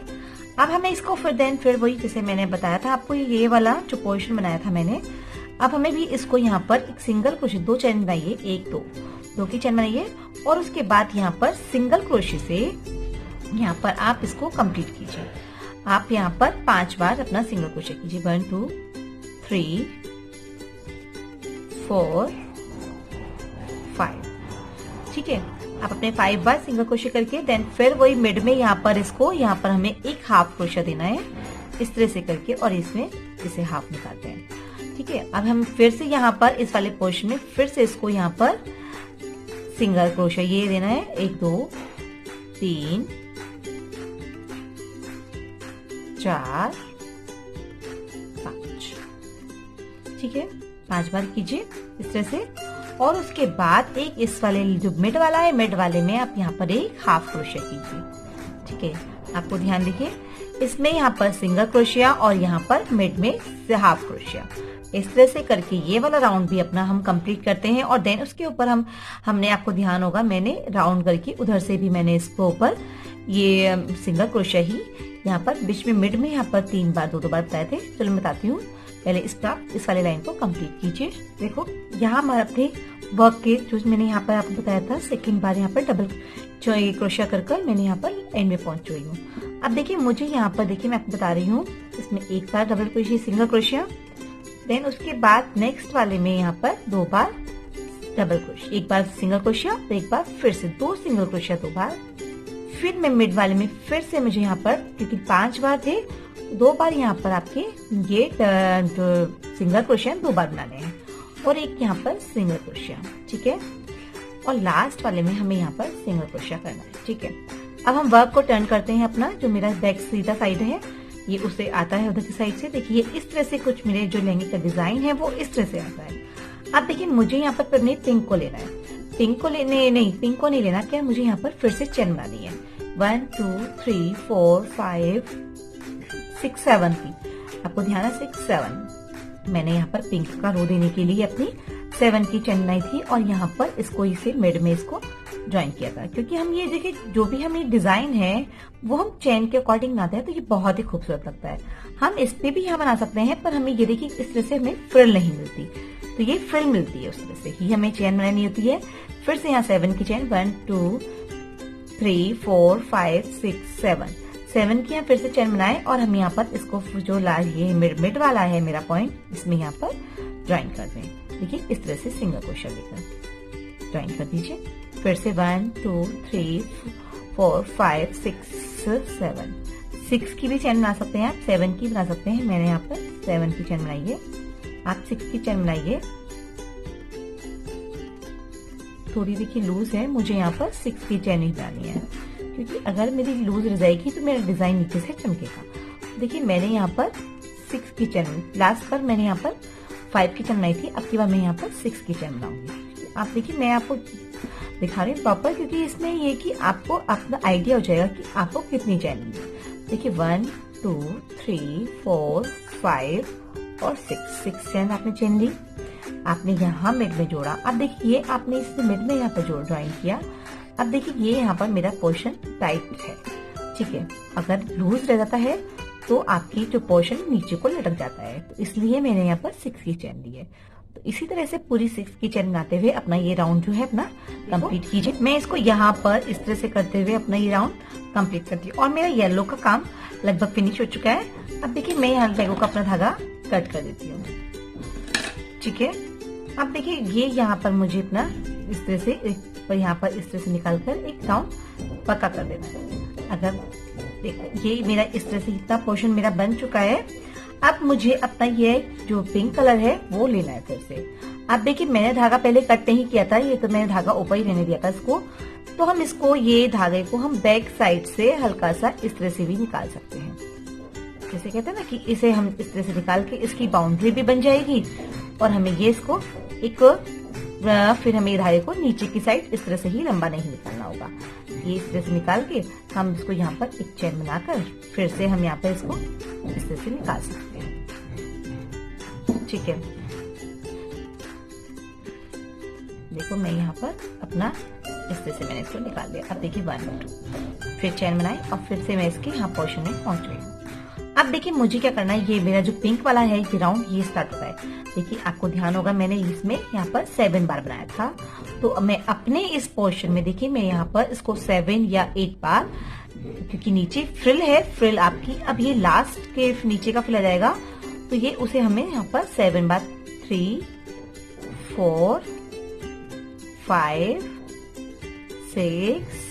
अब हमें इसको फिर वही जैसे मैंने बताया था आपको, ये वाला जो पोर्शन बनाया था मैंने, अब हमें भी इसको यहाँ पर एक सिंगल क्रोशे 2 चैन बनाइए, 1 2 की चैन बनाइए, और उसके बाद यहाँ पर सिंगल क्रोशे से यहाँ पर आप इसको कंप्लीट कीजिए। आप यहाँ पर 5 बार अपना सिंगल क्रोशे कीजिए। 1 2 3 4 5, ठीक है। आप अपने 5 बार सिंगल क्रोशे करके देन फिर वही मिड में यहाँ पर इसको यहाँ पर हमें एक हाफ क्रोशा देना है इस तरह से करके, और इसमें इसे हाफ निकालते हैं, ठीक है। अब हम फिर से यहाँ पर इस वाले पोर्शन में फिर से इसको यहाँ पर सिंगल क्रोशा ये देना है। 1 2 3 4 5, ठीक है। 5 बार कीजिए इस तरह से, और उसके बाद एक इस वाले जो मिड वाला है, मिड वाले में आप यहाँ पर एक हाफ क्रोशिया कीजिए, ठीक है। आपको ध्यान देखिए इसमें यहाँ पर सिंगल क्रोशिया और यहाँ पर मिड में हाफ क्रोशिया, इस तरह से करके ये वाला राउंड भी अपना हम कंप्लीट करते हैं। और देन उसके ऊपर हमने आपको ध्यान होगा मैंने राउंड करके उधर से भी मैंने इसको ऊपर ये सिंगल क्रोशिया ही यहाँ पर बीच में मिड में यहाँ पर 3 बार 2 बार बताए थे। चलो मैं बताती हूँ। पहले इस वाले लाइन को कंप्लीट कीजिए। देखो यहाँ मैं अपने वर्क के जो मैंने यहाँ पर आपको बताया था, सेकंड बार यहाँ पर डबल क्रोशिया कर मैंने यहाँ पर एंड में पहुंच गई हूँ। अब देखिए मुझे यहाँ पर देखिए मैं आपको बता रही हूँ, इसमें एक बार double crochet single crochet, then उसके बाद नेक्स्ट वाले में यहाँ पर 2 बार डबल क्रोशिया, एक बार सिंगल क्रोशिया तो एक बार फिर से 2 सिंगल क्रोशिया 2 बार, फिर मैं मिड वाले में फिर से मुझे यहाँ पर क्योंकि 5 बार थे 2 बार यहाँ पर आपके ये सिंगल क्रोशिया 2 बार बनाने हैं और एक यहाँ पर सिंगल क्रोशिया, ठीक है। और लास्ट वाले में हमें यहाँ पर सिंगल क्रोशिया करना है, ठीक है। अब हम वर्क को टर्न करते हैं अपना, जो मेरा बैक सीधा साइड है ये उसे आता है उधर की साइड से। देखिए इस तरह से कुछ मेरे जो लहंगे का डिजाइन है वो इस तरह से आता है। अब देखिए मुझे यहाँ पर अपने पिंक को लेना है, पिंक को नहीं लेना, क्या मुझे यहाँ पर फिर से चेन बनानी है 1 2 3 4 5 6 7 की, आपको ध्यान है 6 7 मैंने यहाँ पर पिंक का रो देने के लिए अपनी 7 की चेन बनाई थी और यहाँ पर इसको इसे मिड में इसको ज्वाइन किया था, क्योंकि हम ये देखिए जो भी हम ये डिजाइन है वो हम चेन के अकॉर्डिंग बनाते हैं तो ये बहुत ही खूबसूरत लगता है। हम इस पे भी यहाँ बना सकते हैं पर हमें ये देखिए इस तरह से हमें फ्रिल नहीं मिलती, तो ये फ्रिल मिलती है उस तरह से ही हमें चेन बनानी होती है। फिर से यहाँ 7 की चेन 1 2 3 4 5 6 7 की यहाँ फिर से चेन बनाए और हम यहाँ पर इसको जो ये मिड वाला है मेरा पॉइंट, इसमें यहाँ पर ज्वाइन कर दें। देखिए इस तरह से सिंगल क्रोशिया लेकर ज्वाइन कर दीजिए। फिर से 1 2 3 4 5 6 7 6 की भी चेन बना सकते हैं आप, 7 की बना सकते हैं। मैंने यहाँ पर 7 की चेन बनाई है, आप 6 की चेन बनाइए। थोड़ी देखिए लूज है, मुझे यहाँ पर 6 की चेन ही बनानी है, क्योंकि अगर मेरी लूज रह जाएगी तो मेरा डिजाइन नीचे से चमकेगा। देखिए मैंने यहाँ पर 6 की चेन, लास्ट पर मैंने यहाँ पर 5 की चेन बनाई थी, अब की बार मैं यहाँ पर 6 की चेन बनाऊंगी। आप देखिए मैं आपको दिखा रही हूँ प्रॉपर, क्योंकि इसमें ये कि आपको अपना आइडिया हो जाएगा कि आपको कितनी चेन है। देखिए 1 2 3 4 5 और 6 चेन आपने चेन ली, आपने यहाँ मिड में जोड़ा। अब देखिए ये आपने इससे मिड में यहाँ पर ज्वाइन किया। अब देखिए ये यहाँ पर मेरा पोर्शन टाइट है, ठीक है। अगर लूज रह जाता है तो आपकी जो पोर्शन नीचे को लटक जाता है, तो इसलिए मैंने यहाँ पर 6 की चेन ली है। तो इसी तरह से पूरी 6 की चेन बनाते हुए अपना ये राउंड जो है अपना कंप्लीट कीजिए। मैं इसको यहाँ पर इस तरह से करते हुए अपना ये राउंड कंप्लीट करती हूँ और मेरा येलो का काम लगभग फिनिश हो चुका है। अब देखिए मैं यहाँ लेगो का अपना धागा कट कर देती हूँ, ठीक है। अब देखिए ये यहाँ पर मुझे अपना इस तरह से यहाँ पर इस तरह से निकाल कर एक राउंड पक्का कर देना है। अगर देखो ये मेरा इस तरह से इतना पोर्शन मेरा बन चुका है। अब मुझे अपना ये जो पिंक कलर है वो लेना है फिर से। अब देखिए मैंने धागा पहले कट नहीं किया था, ये तो मैंने धागा ऊपर ही रहने दिया था इसको। तो हम इसको ये धागे को हम बैक साइड से हल्का सा इस तरह से भी निकाल सकते हैं, जैसे कहते हैं ना कि इसे हम इस तरह से निकाल के इसकी बाउंड्री भी बन जाएगी और हमें ये इसको एक फिर हमें धागे को नीचे की साइड इस तरह से ही लंबा नहीं निकालना होगा। ये इस तरह से निकाल के हम इसको यहाँ पर एक चेन बनाकर फिर से हम यहाँ पर इसको इस तरह से निकाल सकते हैं, ठीक है। देखो मैं यहाँ पर अपना इस तरह से मैंने इसको निकाल लिया। अब देखिए 1 2 फिर चेन बनाई और फिर से मैं इसके यहाँ पोर्शन में पहुंच गई हूँ। अब देखिए मुझे क्या करना है, ये मेरा जो पिंक वाला है ये राउंड ये स्टार्ट होता है। देखिए आपको ध्यान होगा मैंने इसमें यहाँ पर 7 बार बनाया था, तो मैं अपने इस पोर्शन में देखिए मैं यहाँ पर इसको 7 या 8 बार, क्योंकि नीचे फ्रिल है, फ्रिल आपकी अब ये लास्ट के नीचे का फ्रिल आ जाएगा, तो ये उसे हमें यहाँ पर 7 बार 3 4 5 6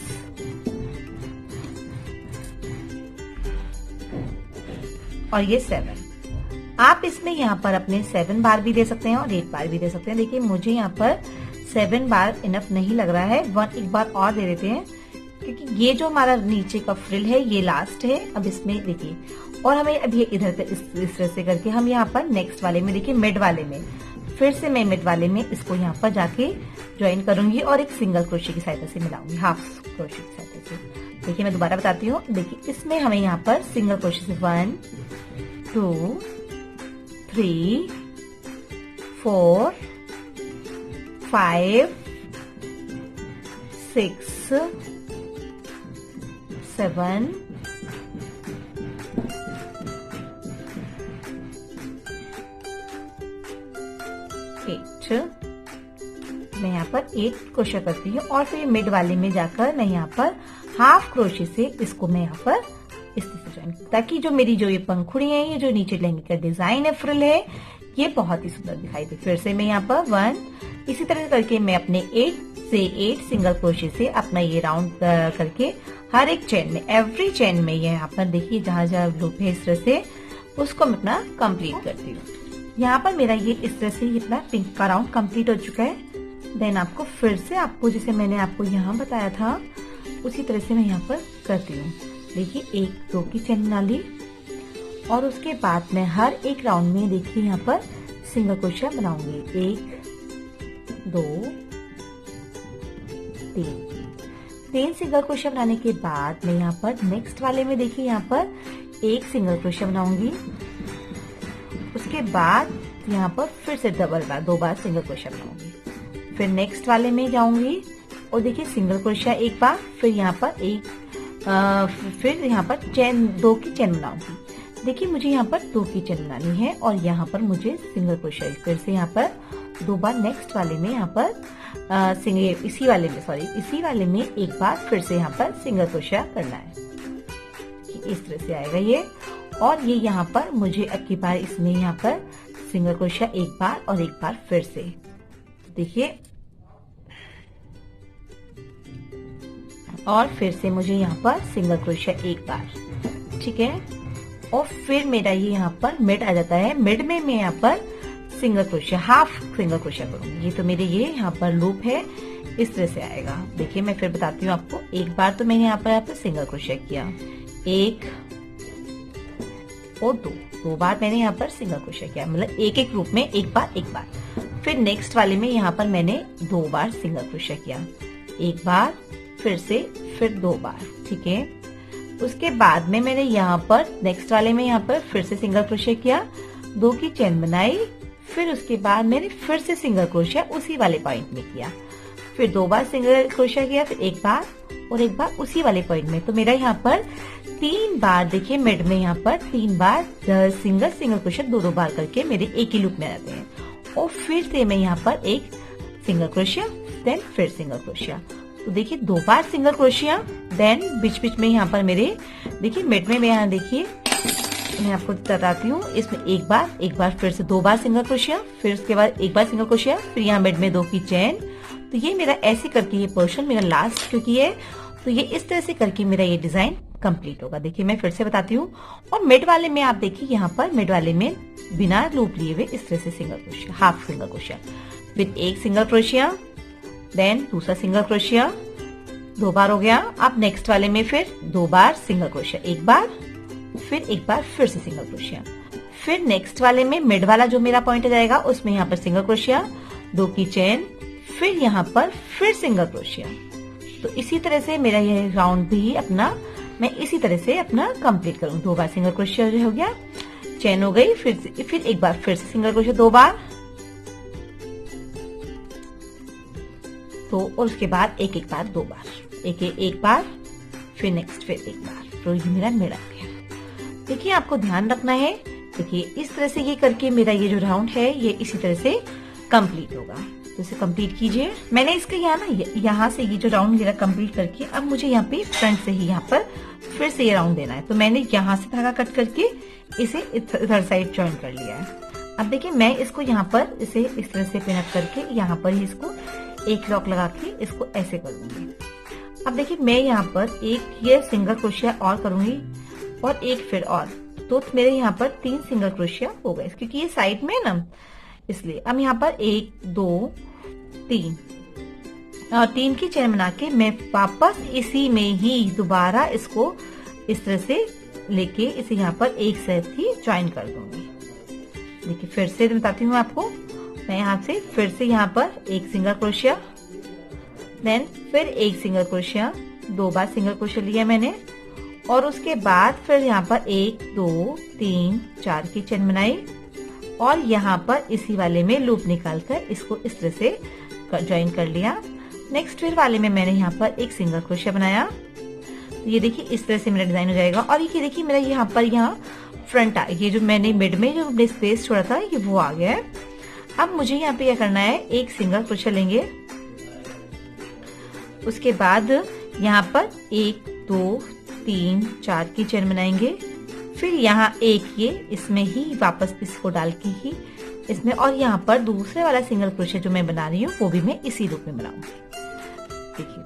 और ये 7। आप इसमें यहाँ पर अपने 7 बार भी दे सकते हैं और 8 बार भी दे सकते हैं। देखिए मुझे यहाँ पर 7 बार इनफ नहीं लग रहा है, एक बार और दे देते हैं, क्योंकि ये जो हमारा नीचे का फ्रिल है ये लास्ट है। अब इसमें देखिए और हमें अब ये इधर इस तरह से करके हम यहाँ पर नेक्स्ट वाले में देखिए मिड वाले में फिर से मैं मिड वाले में इसको यहाँ पर जाके ज्वाइन करूंगी और एक सिंगल क्रोशे की सहायता से मिलाऊंगी, हाफ क्रोशे की सहायता से। देखिए मैं दोबारा बताती हूँ। देखिए इसमें हमें यहाँ पर सिंगल क्रोशे से 1 2 3 4 5 6 7 8 मैं यहाँ पर 8 क्रोशा करती हूँ और फिर मिड वाले में जाकर मैं यहाँ पर हाफ क्रोशे से इसको मैं यहाँ पर इस तरह से ज्वाइन, ताकि जो मेरी जो ये पंखुड़ी है, ये जो नीचे लहंगे का डिजाइन है, फ्रिल है, ये बहुत ही सुंदर दिखाई दे। फिर से मैं यहाँ पर 1 इसी तरह करके मैं अपने 8 से 8 सिंगल क्रोशे से अपना ये राउंड करके हर एक चेन में, एवरी चेन में, ये यहाँ पर देखिए जहाँ जहाँ लूप है इस तरह से उसको मैं अपना कंप्लीट करती हूँ। यहाँ पर मेरा ये इस तरह से इतना पिंक का राउंड कंप्लीट हो चुका है। देन आपको फिर से आपको जैसे मैंने आपको यहाँ बताया था उसी तरह से मैं यहाँ पर करती हूँ। देखिए 1 2 की चेन बना ली और उसके बाद मैं हर एक राउंड में देखिए यहाँ पर सिंगल क्रोशिया बनाऊंगी। 1 2 3 सिंगल क्रोशिया बनाने के बाद मैं यहाँ पर नेक्स्ट वाले में देखिए यहाँ पर 1 सिंगल क्रोशिया बनाऊंगी। उसके बाद यहाँ पर फिर से दो बार सिंगल क्रोशिया बनाऊंगी। फिर नेक्स्ट वाले में जाऊंगी और देखिए सिंगल क्रोशिया एक बार, फिर यहाँ पर फिर यहाँ पर 2 की चेन बनाऊंगी। देखिए मुझे यहाँ पर 2 की चेन बनानी है और यहाँ पर मुझे सिंगल क्रोशिया फिर से यहाँ पर 2 बार नेक्स्ट वाले में यहाँ पर इसी वाले में एक बार फिर से यहाँ पर सिंगल क्रोशिया करना है। इस तरह से आएगा ये। और ये यहाँ पर मुझे अब की बार इसमें यहाँ पर सिंगल क्रोशिया एक बार और एक बार फिर से, देखिए, और फिर से मुझे यहाँ पर सिंगल क्रोशिया एक बार, ठीक है। और फिर मेरा ये यहाँ पर मिड आ जाता है। मिड में मैं यहाँ पर single crochet, half single crochet करूंगी। ये तो मेरे ये यहाँ पर लूप है, इस तरह से आएगा। देखिए मैं फिर बताती हूँ आपको। एक बार तो मैंने यहाँ पर सिंगल क्रोशिया किया, 1 और 2 बार मैंने यहाँ पर सिंगल क्रोशिया किया, मतलब एक रूप में एक बार। फिर नेक्स्ट वाले में यहाँ पर मैंने 2 बार सिंगल क्रोशिया किया, एक बार फिर से, फिर 2 बार, ठीक है। उसके बाद में मैंने यहाँ पर नेक्स्ट वाले में यहाँ पर फिर से सिंगल क्रोशिया किया, 2 की चेन बनाई, फिर उसके बाद मैंने फिर से सिंगल क्रोशिया उसी वाले पॉइंट में किया, फिर 2 बार सिंगल क्रोशिया किया, फिर एक बार और एक बार उसी वाले पॉइंट में। तो मेरा यहाँ पर 3 बार, देखिए मिड में यहाँ पर 3 बार सिंगल क्रोशिया 2 बार करके मेरे एक ही लूप में रहते हैं। और फिर से मैं यहाँ पर एक सिंगल क्रोशिया, देन फिर सिंगल क्रोशिया। तो देखिए 2 बार सिंगल क्रोशिया, देन बीच बीच में यहाँ पर मेरे देखिए मिड में यहाँ देखिए मैं आपको बताती हूँ, इसमें एक बार फिर से 2 बार सिंगल क्रोशिया, फिर उसके बाद एक बार सिंगल क्रोशिया, फिर यहाँ मिड में 2 की चेन। तो ये मेरा ऐसे करके ये पोर्शन मेरा लास्ट क्योंकि है, तो ये इस तरह से करके मेरा ये डिजाइन कंप्लीट होगा। देखिए मैं फिर से बताती हूँ। और मिड वाले में आप देखिए यहाँ पर मिड वाले में बिना लूप लिए हुए इस तरह से single crochet, half single crochet, फिर एक सिंगल क्रोशिया, देन दूसरा सिंगल क्रोशिया, 2 बार हो गया। अब नेक्स्ट वाले में फिर 2 बार सिंगल क्रोशिया, एक बार, फिर एक बार फिर से सिंगल क्रोशिया। फिर नेक्स्ट वाले में मिड वाला जो मेरा पॉइंट जाएगा उसमें यहाँ पर सिंगल क्रोशिया, 2 की चेन, फिर यहाँ पर फिर सिंगल क्रोशिया। तो इसी तरह से मेरा यह राउंड भी अपना मैं इसी तरह से अपना कंप्लीट करूँ। 2 बार सिंगल क्रोशिया हो गया, चेन हो गई, फिर एक बार फिर से सिंगल क्रोशिया 2 बार, तो और उसके बाद एक बार 2 बार, एक बार, फिर नेक्स्ट फिर एक बार। तो ये मेरा मिड आ गया। देखिए आपको ध्यान रखना है, देखिए इस तरह से ये करके मेरा ये जो राउंड है ये इसी तरह से कंप्लीट होगा। तो इसे कंप्लीट कीजिए। मैंने इसका यहाँ से ये जो राउंड मेरा कंप्लीट करके अब मुझे यहाँ पे फ्रंट से ही यहाँ पर फिर से ये राउंड देना है। तो मैंने यहाँ से धागा कट करके इसे इधर साइड ज्वाइन कर लिया है। अब देखिए मैं इसको यहाँ पर इसे इस तरह से पिन अप करके यहाँ पर ही इसको एक लॉक लगा के इसको ऐसे करूंगी। अब देखिए मैं यहाँ पर एक ये सिंगल क्रोशिया और करूंगी और एक फिर और, तो मेरे यहाँ पर 3 सिंगल क्रोशिया हो गए क्योंकि ये साइड में है ना, इसलिए। अब यहाँ पर 1 2 3 और 3 की चेन बना के मैं वापस इसी में ही दोबारा इसको इस तरह से लेके इसे यहाँ पर एक साथ ही ज्वाइन कर दूंगी। देखिए फिर से बताती हूँ आपको। मैं यहाँ से फिर से यहाँ पर एक सिंगल क्रोशिया, देन फिर एक सिंगल क्रोशिया, 2 बार सिंगल क्रोशिया लिया मैंने, और उसके बाद फिर यहाँ पर 1 2 3 4 की चेन बनाई और यहाँ पर इसी वाले में लूप निकालकर इसको इस तरह से ज्वाइन कर लिया। नेक्स्ट फिर वाले में मैंने यहाँ पर एक सिंगल क्रोशिया बनाया। तो ये देखिए इस तरह से मेरा डिजाइन हो जाएगा। और ये देखिए मेरा यहाँ पर फ्रंट ये जो मैंने मिड में जो स्पेस छोड़ा था ये वो आ गया है। अब मुझे यहाँ पे क्या करना है, एक सिंगल क्रोशिया लेंगे उसके बाद यहाँ पर 1 2 3 4 की चेन बनाएंगे। फिर यहाँ एक ये इसमें ही वापस इसको डाल के ही इसमें, और यहाँ पर दूसरे वाला सिंगल क्रोशे जो मैं बना रही हूँ वो भी मैं इसी लूप में बनाऊंगी। देखिए,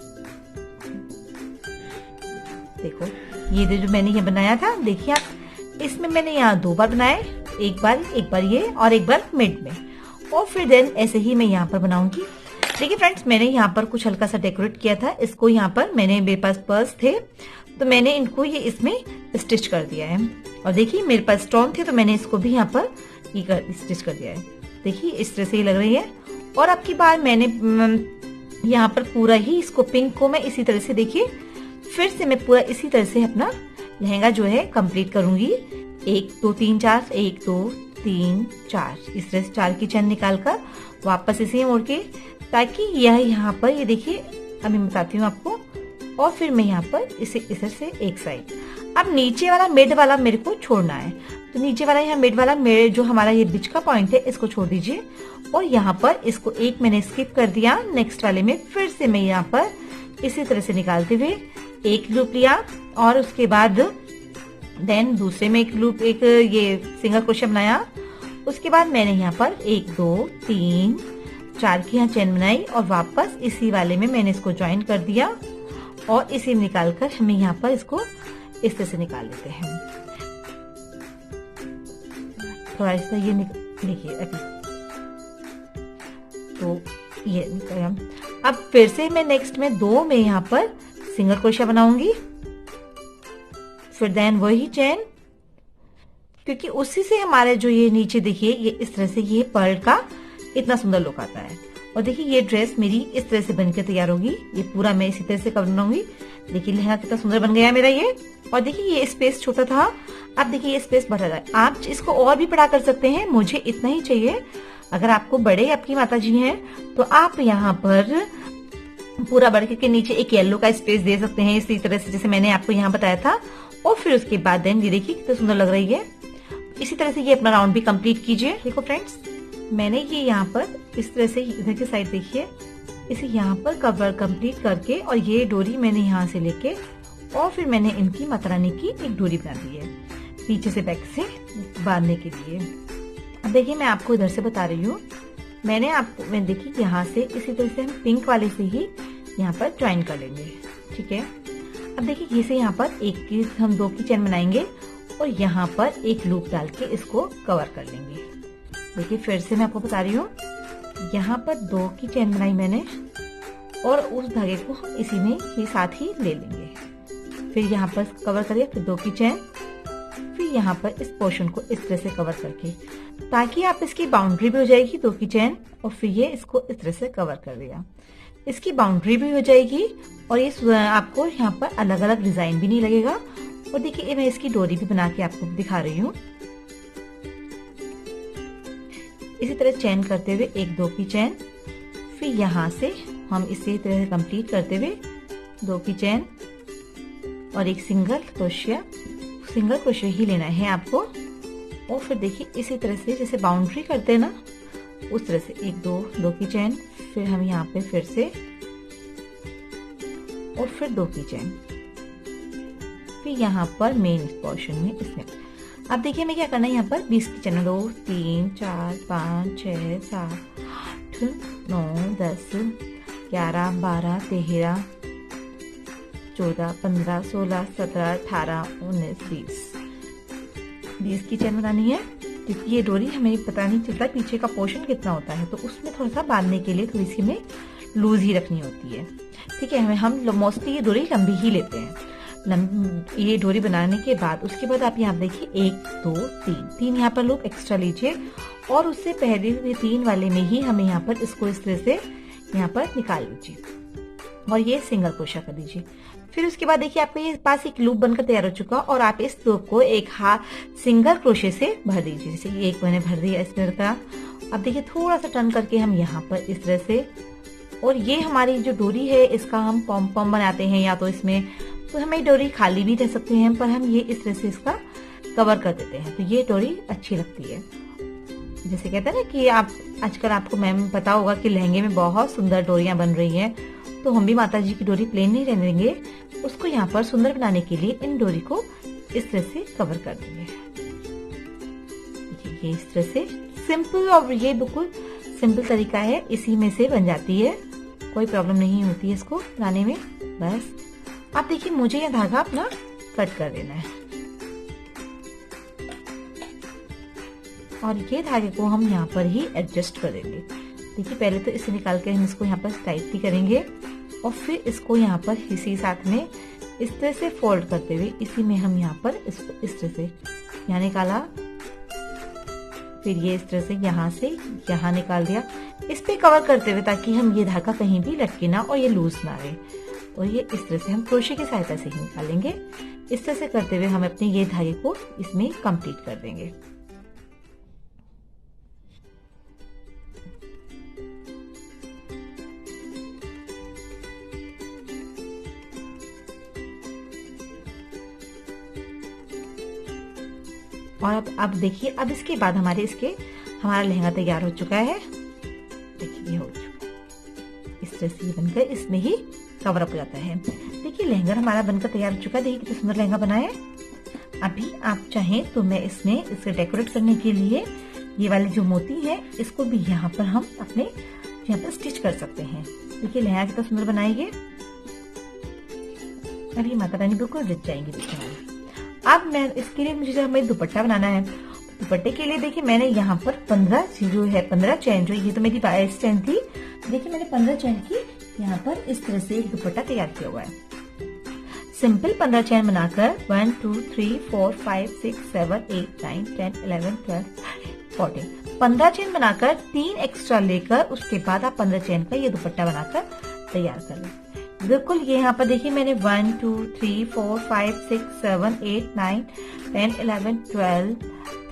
देखो ये जो मैंने ये बनाया था, देखिए आप, इसमें मैंने यहाँ 2 बार बनाए, एक बार ये और एक बार मिड में, और फिर देन ऐसे ही मैं यहाँ पर बनाऊंगी। देखिए फ्रेंड्स, मैंने यहाँ पर कुछ हल्का सा डेकोरेट किया था इसको। यहाँ पर मेरे पास पर्स थे तो मैंने इनको ये इसमें स्टिच कर दिया है, और देखिए मेरे पास स्टोन थे तो मैंने इसको भी यहाँ पर स्टिच कर दिया है। देखिए इस तरह से ये लग रही है। और अब की बार मैंने यहाँ पर पूरा ही इसको पिंक को मैं इसी तरह से, देखिए फिर से मैं पूरा इसी तरह से अपना लहंगा जो है कंप्लीट करूंगी। 1 2 3 4 1 2 3 4 इस तरह से 4 की चेन निकालकर वापस इसे मोड़ के, ताकि यह यहाँ पर ये देखिए, अभी मैं बताती हूँ आपको। और फिर मैं यहाँ पर इसे इधर से एक साइड, अब नीचे वाला मिड वाला मेरे को छोड़ना है, तो नीचे वाला यहाँ मिड वाला मेरे जो हमारा ये बीच का पॉइंट है इसको छोड़ दीजिए। और यहाँ पर इसको एक मैंने स्किप कर दिया, नेक्स्ट वाले में फिर से मैं यहाँ पर इसी तरह से निकालते हुए एक लूप लिया, और उसके बाद देन दूसरे में एक लूप, एक ये सिंगल क्रोशे बनाया। उसके बाद मैंने यहाँ पर 1 2 3 4 की यहाँ चेन बनाई, और वापस इसी वाले में मैंने इसको ज्वाइन कर दिया, और इसे निकालकर हमें यहाँ पर इसको इस तरह से निकाल लेते हैं। थोड़ा सा ये देखिए अभी तो ये अब फिर से मैं नेक्स्ट में 2 में यहाँ पर सिंगल क्रोशा बनाऊंगी, फिर देन वही चेन, क्योंकि उसी से हमारे जो ये नीचे देखिए ये इस तरह से ये पर्ल का इतना सुंदर लुक आता है। और देखिए ये ड्रेस मेरी इस तरह से बनकर तैयार होगी। ये पूरा मैं इसी तरह से कर बनाऊंगी। देखिए लहंगा कितना सुंदर बन गया मेरा ये। और देखिए ये स्पेस छोटा था, अब देखिए ये स्पेस बढ़ रहा है। आप इसको और भी बड़ा कर सकते हैं, मुझे इतना ही चाहिए। अगर आपको बड़े आपकी माता जी हैं तो आप यहाँ पर पूरा बढ़ के नीचे एक येलो का स्पेस दे सकते हैं, इसी तरह से जैसे मैंने आपको यहाँ बताया था। और फिर उसके बाद देन ये देखिए कितना सुंदर लग रही है। इसी तरह से ये अपना राउंड भी कंप्लीट कीजिए। देखो फ्रेंड्स, मैंने ये यहाँ पर इस तरह से इधर की साइड देखिए, इसे यहाँ पर कवर कंप्लीट करके, और ये डोरी मैंने यहाँ से लेके, और फिर मैंने इनकी माता रानी की एक डोरी बना दी है पीछे से बैक से बांधने के लिए। अब देखिए मैं आपको इधर से बता रही हूँ, मैं देखिए यहाँ से इसी तरह से हम पिंक वाले से ही यहाँ पर ज्वाइन कर लेंगे। ठीक है, अब देखिए ये से यहाँ पर हम 2 की चेन बनाएंगे, और यहाँ पर एक लूप डाल के इसको कवर कर लेंगे। देखिए फिर से मैं आपको बता रही हूँ, यहाँ पर 2 की चेन बनाई मैंने, और उस धागे को हम इसी में ही साथ ही ले लेंगे। फिर यहाँ पर कवर करिए, फिर 2 की चेन, फिर यहाँ पर इस पोर्शन को इस तरह से कवर करके, ताकि आप इसकी बाउंड्री भी हो जाएगी 2 की चेन, और फिर ये इसको इस तरह से कवर कर दिया, इसकी बाउंड्री भी हो जाएगी, और ये आपको यहाँ पर अलग अलग डिजाइन भी नहीं लगेगा। और देखिए मैं इसकी डोरी भी बना के आपको दिखा रही हूँ। इसी तरह चेन करते हुए 1 2 की चेन, फिर यहाँ से हम इसी तरह कंप्लीट करते हुए 2 की चेन और एक सिंगल क्रोशिया ही लेना है आपको। और फिर देखिए इसी तरह से जैसे बाउंड्री करते हैं ना, उस तरह से 1 2 की चेन, फिर हम यहाँ पे फिर से और फिर 2 की चेन, फिर यहाँ पर मेन पोर्शन में इसमें। अब देखिए मैं क्या करना है, यहाँ पर 20 की चेन, 2 3 4 5 6 7 8 9 10 11 12 13 14 15 16 17 18 19 20 की चेन बनानी है, क्योंकि ये डोरी हमें पता नहीं चलता पीछे का पोर्शन कितना होता है, तो उसमें थोड़ा सा बांधने के लिए थोड़ी सी हमें लूज ही रखनी होती है। ठीक है, हम मोस्टली ये डोरी लंबी ही लेते हैं। ये डोरी बनाने के बाद उसके बाद आप यहाँ देखिए 1 2 3 यहाँ पर लूप एक्स्ट्रा लीजिए, और उससे पहले 3 वाले में ही हमें यहाँ पर इसको इस तरह से यहाँ पर निकाल लीजिए, और ये सिंगल क्रोशा कर दीजिए। फिर उसके बाद देखिए आपके ये पास एक लूप बनकर तैयार हो चुका, और आप इस लूप को एक सिंगल क्रोशे से भर दीजिए। जैसे ये एक मैंने भर दिया इस तरह का। अब देखिए थोड़ा सा टर्न करके हम यहाँ पर इस तरह से, और ये हमारी जो डोरी है इसका हम पॉम पॉम बनाते हैं, या तो इसमें तो हमें डोरी खाली भी दे सकते हैं, पर हम ये इस तरह से इसका कवर कर देते हैं, तो ये डोरी अच्छी लगती है। जैसे कहते हैं ना कि आप आजकल आपको मैम पता होगा कि लहंगे में बहुत सुंदर डोरियां बन रही हैं, तो हम भी माता जी की डोरी प्लेन नहीं रहने देंगे, उसको यहाँ पर सुंदर बनाने के लिए इन डोरी को इस तरह से कवर कर देंगे। ये इस तरह से सिंपल, और ये बिल्कुल सिंपल तरीका है, इसी में से बन जाती है, कोई प्रॉब्लम नहीं होती है इसको बनाने में। बस आप देखिए मुझे यह धागा अपना कट कर देना है और ये धागे को हम यहाँ पर ही एडजस्ट कर देंगे। देखिए पहले तो इसे निकाल के हम इसको यहाँ पर टाइट भी करेंगे और फिर इसको यहाँ पर इसी साथ में इस तरह से फोल्ड करते हुए इसी में हम यहाँ पर इसको इस तरह से यहाँ निकाला, फिर ये इस तरह से यहाँ निकाल दिया, इस पे कवर करते हुए ताकि हम ये धागा कहीं भी लटके ना और ये लूज ना रहे। और ये इस तरह से हम क्रोशे की सहायता से ही निकालेंगे। इस तरह से करते हुए हम अपने ये धागे को इसमें कंप्लीट कर देंगे। और अब देखिए, अब इसके बाद हमारा लहंगा तैयार हो चुका है। देखिए ये हो चुका है, इस तरह से बनकर इसमें ही कवर अप हो जाता है। देखिए लहंगा हमारा बनकर तैयार हो चुका है। देखिए कितना सुंदर लहंगा बना है। अभी आप चाहें तो मैं इसमें इसे डेकोरेट करने के लिए ये वाले जो मोती है इसको भी यहाँ पर हम अपने यहाँ पर स्टिच कर सकते हैं। देखिए लहंगा कितना सुंदर बनाएंगे। अभी माता रानी बिल्कुल रिच जाएंगी देखिए। अब मैं इसके लिए मुझे हमें दुपट्टा बनाना है। दुपट्टे के लिए देखिए मैंने यहाँ पर 15 चैन, जो ये तो मेरी 22 चैन थी, देखिए मैंने 15 चैन की यहाँ पर इस तरह से एक दुपट्टा तैयार किया हुआ है। सिंपल 15 चैन बनाकर 1 2 3 4 5 6 7 8 9 10 11 12 14 15 चैन बनाकर 3 एक्स्ट्रा लेकर उसके बाद आप 15 चैन का ये दुपट्टा बनाकर तैयार कर लें। बिल्कुल ये यहाँ पर देखिए मैंने 1 2 3 4 5 6 7 8 9 10 11 12